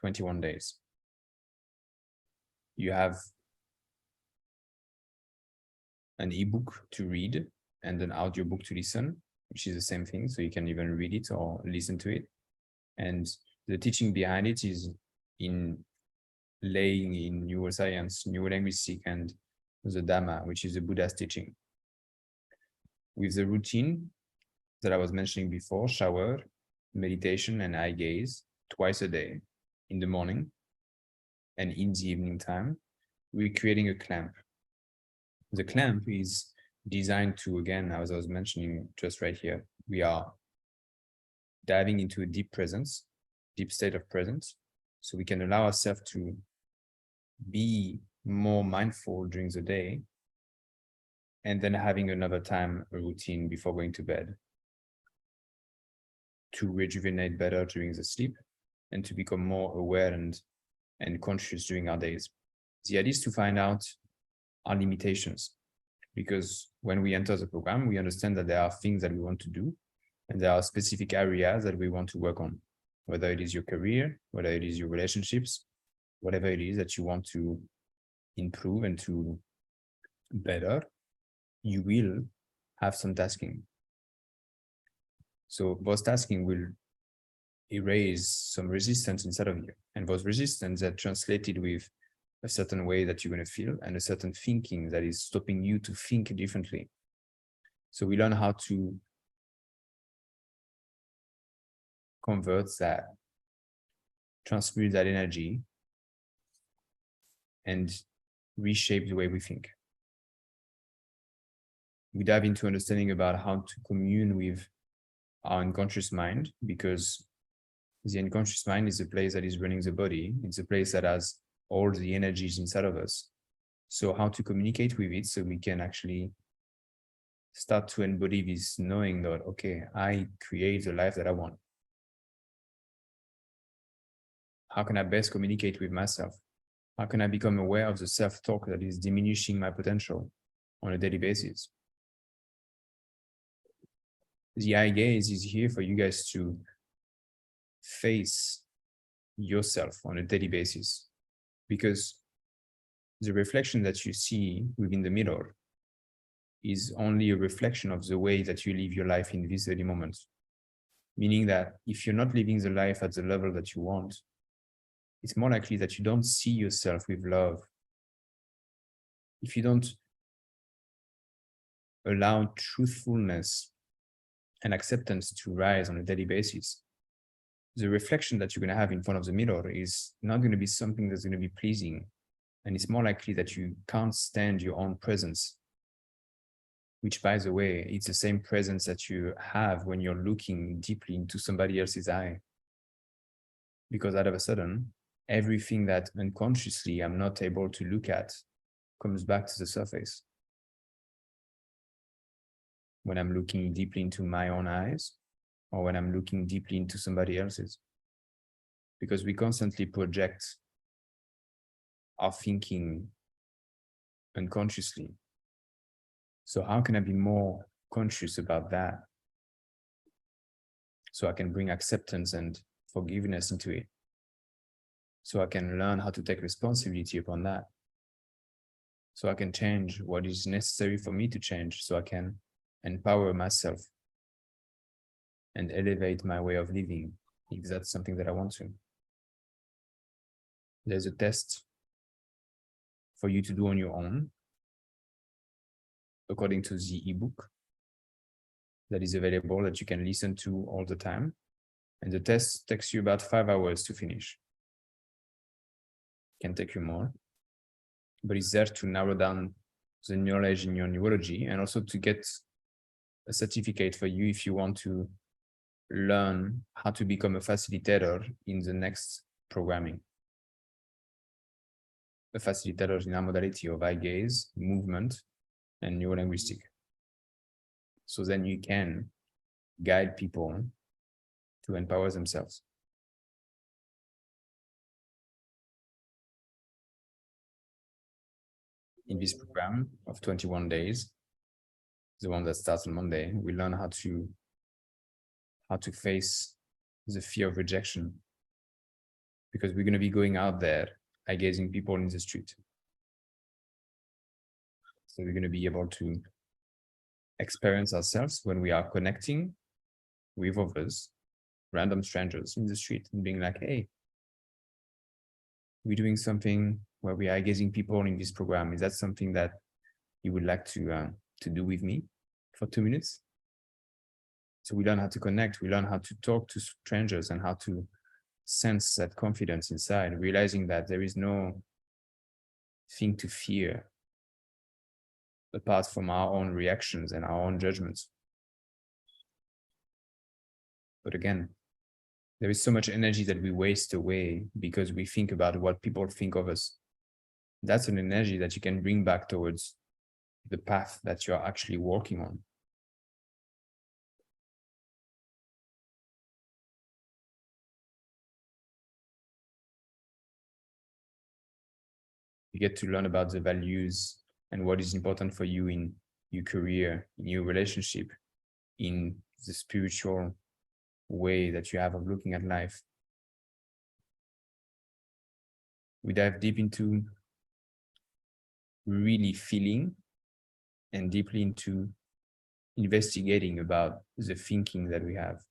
21 days. You have an ebook to read and an audiobook to listen, which is the same thing. So you can even read it or listen to it. And the teaching behind it is in laying in neuroscience, neurolinguistics, and the Dhamma, which is the Buddha's teaching. With the routine that I was mentioning before, shower, meditation, and eye gaze twice a day, in the morning and in the evening time, we're creating a clamp. The clamp is designed to, again, as I was mentioning just right here, we are diving into a deep presence, deep state of presence, so we can allow ourselves to be more mindful during the day, and then having another time, a routine before going to bed, to rejuvenate better during the sleep and to become more aware and conscious during our days. The idea is to find out our limitations, because when we enter the program, we understand that there are things that we want to do, and there are specific areas that we want to work on, whether it is your career, whether it is your relationships, whatever it is that you want to improve and to better, you will have some tasking. So those tasking will erase some resistance inside of you, and those resistance are translated with a certain way that you're going to feel and a certain thinking that is stopping you to think differently. So we learn how to convert that, transmute that energy, and reshape the way we think. We dive into understanding about how to commune with our unconscious mind, because the unconscious mind is the place that is running the body. It's a place that has all the energies inside of us. So how to communicate with it so we can actually start to embody this knowing that, okay, I create the life that I want. How can I best communicate with myself? How can I become aware of the self-talk that is diminishing my potential on a daily basis? The eye gaze is here for you guys to face yourself on a daily basis, because the reflection that you see within the mirror is only a reflection of the way that you live your life in this very moment. Meaning that if you're not living the life at the level that you want, it's more likely that you don't see yourself with love. If you don't allow truthfulness and acceptance to rise on a daily basis, the reflection that you're going to have in front of the mirror is not going to be something that's going to be pleasing. And it's more likely that you can't stand your own presence, which, by the way, it's the same presence that you have when you're looking deeply into somebody else's eye. Because out of a sudden, everything that unconsciously I'm not able to look at comes back to the surface. When I'm looking deeply into my own eyes, or when I'm looking deeply into somebody else's. Because we constantly project our thinking unconsciously. So how can I be more conscious about that? So I can bring acceptance and forgiveness into it. So I can learn how to take responsibility upon that. So I can change what is necessary for me to change, so I can empower myself and elevate my way of living, if that's something that I want to. There's a test for you to do on your own, according to the ebook that is available, that you can listen to all the time. And the test takes you about 5 hours to finish. Can take you more, but it's there to narrow down the knowledge in your neurology, and also to get a certificate for you if you want to learn how to become a facilitator in the next programming. A facilitator in our modality of eye gaze, movement, and neurolinguistic. So then you can guide people to empower themselves. In this program of 21 days, the one that starts on Monday, we learn how to face the fear of rejection, because we're going to be going out there eye gazing people in the street. So we're going to be able to experience ourselves when we are connecting with others, random strangers in the street, and being like, hey, we're doing something where we are eye gazing people in this program. Is that something that you would like to do with me for 2 minutes? So we learn how to connect, we learn how to talk to strangers and how to sense that confidence inside, realizing that there is no thing to fear apart from our own reactions and our own judgments. But again, there is so much energy that we waste away because we think about what people think of us. That's an energy that you can bring back towards the path that you're actually working on. You get to learn about the values and what is important for you in your career, in your relationship, in the spiritual way that you have of looking at life. We dive deep into really feeling and deeply into investigating about the thinking that we have.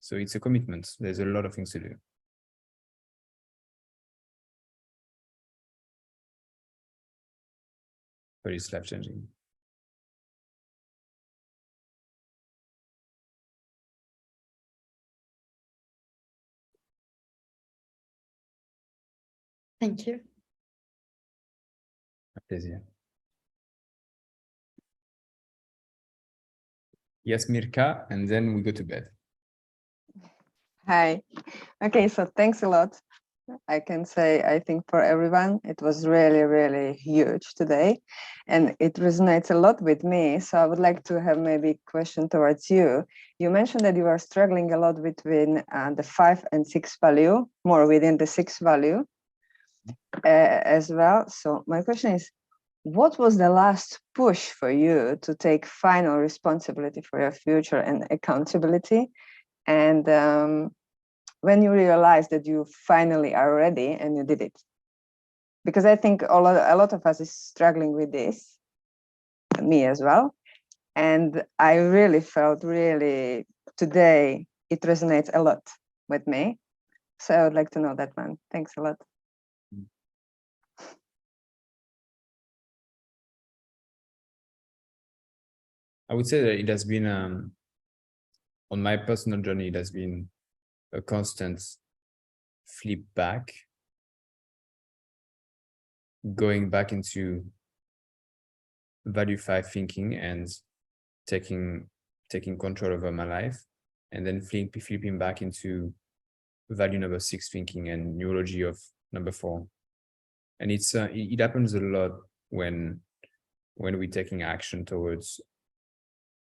So it's a commitment. There's a lot of things to do. But it's life-changing. Thank you. A plaisir. Yes, Mirka, and then we go to bed. Hi. Okay, so thanks a lot. I can say, I think for everyone, it was really, really huge today, and it resonates a lot with me. So I would like to have maybe a question towards you. You mentioned that you are struggling a lot between the 5 and 6 value, more within the 6 value as well. So my question is, what was the last push for you to take final responsibility for your future and accountability? And when you realize that you finally are ready and you did it? Because I think a lot of us is struggling with this, me as well. And I really felt today, it resonates a lot with me. So I would like to know that one. Thanks a lot. I would say that it has been, on my personal journey, it has been a constant flip back, going back into value 5 thinking and taking control over my life, and then flipping back into value number 6 thinking and neurology of number 4. And it happens a lot when we're taking action towards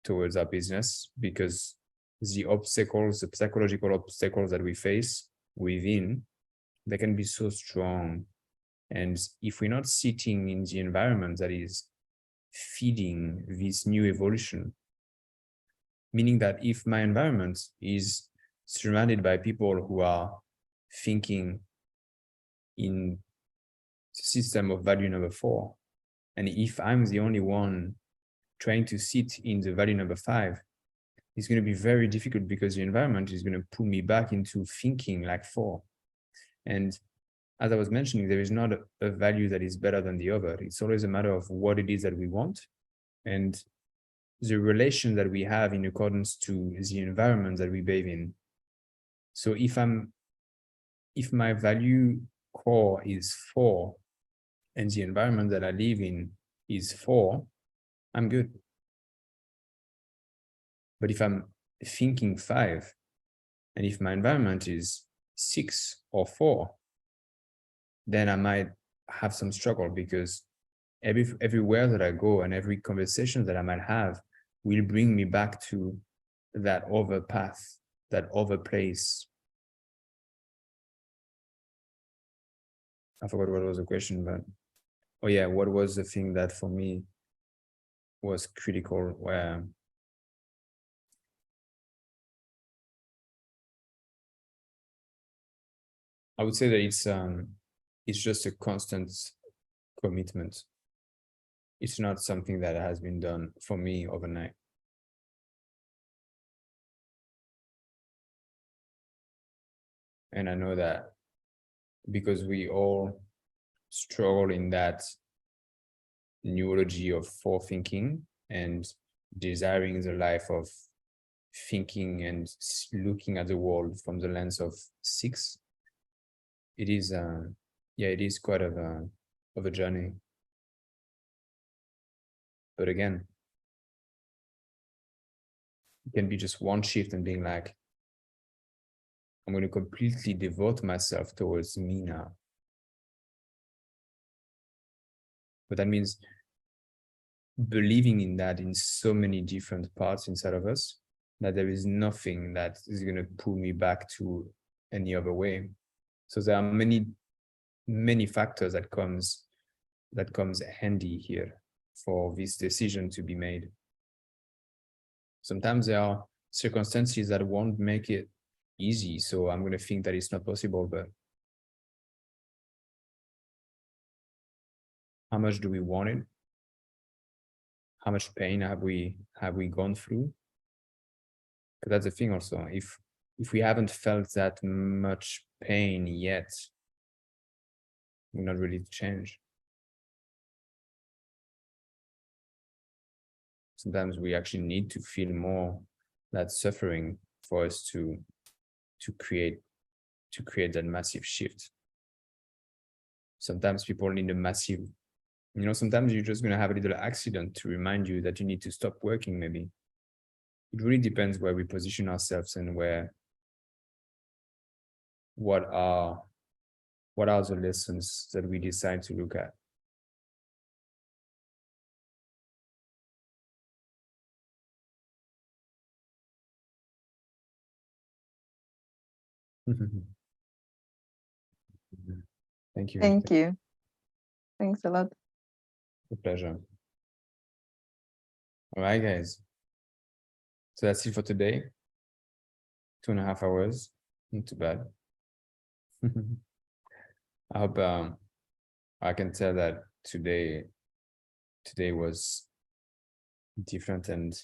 our business, because the obstacles, the psychological obstacles that we face within, they can be so strong. And if we're not sitting in the environment that is feeding this new evolution, meaning that if my environment is surrounded by people who are thinking in the system of value number 4, and if I'm the only one trying to sit in the value number 5, it's going to be very difficult, because the environment is going to pull me back into thinking like 4. And as I was mentioning, there is not a value that is better than the other. It's always a matter of what it is that we want and the relation that we have in accordance to the environment that we bathe in. So if my value core is 4 and the environment that I live in is 4, I'm good. But if I'm thinking 5, and if my environment is 6 or 4, then I might have some struggle, because everywhere that I go and every conversation that I might have will bring me back to that other path, that other place. I forgot what was the question, but oh yeah, what was the thing that for me was critical, where I would say that it's just a constant commitment. It's not something that has been done for me overnight. And I know that because we all struggle in that neurology of 4 thinking, and desiring the life of thinking and looking at the world from the lens of 6, it is yeah, it is quite of a journey. But again, it can be just one shift and being like, I'm going to completely devote myself towards me now. But that means believing in that in so many different parts inside of us, that there is nothing that is going to pull me back to any other way. So there are many factors that comes handy here for this decision to be made. Sometimes there are circumstances that won't make it easy, so I'm going to think that it's not possible, but how much do we want it? How much pain have we gone through? But that's the thing also, if we haven't felt that much pain yet, we're not ready to change. Sometimes we actually need to feel more that suffering for us to create that massive shift. Sometimes people need a massive, sometimes you're just going to have a little accident to remind you that you need to stop working, maybe. It really depends where we position ourselves and what are the lessons that we decide to look at. Thank you. Thank you. Thanks a lot. A pleasure. All right, guys. So that's it for today. 2.5 hours, not too bad. I hope I can tell that today was different and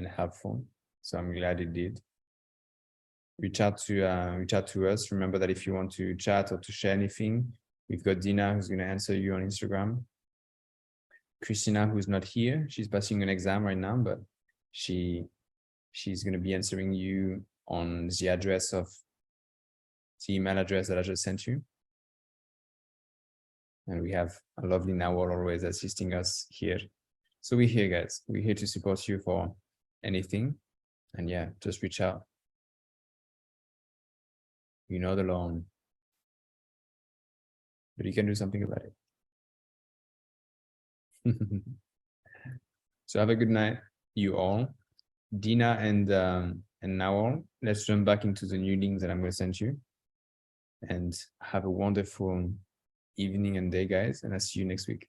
helpful. So I'm glad it did. Reach out to us. Remember that if you want to chat or to share anything, we've got Dina who's going to answer you on Instagram. Christina, who's not here, she's passing an exam right now, but she's going to be answering you on the address of the email address that I just sent you. And we have a lovely Nawal always assisting us here. So we're here, guys. We're here to support you for anything. And yeah, just reach out. You're not alone, but you can do something about it. So have a good night, you all. Dina and Nawal, let's jump back into the new links that I'm going to send you. And have a wonderful evening and day, guys. And I'll see you next week.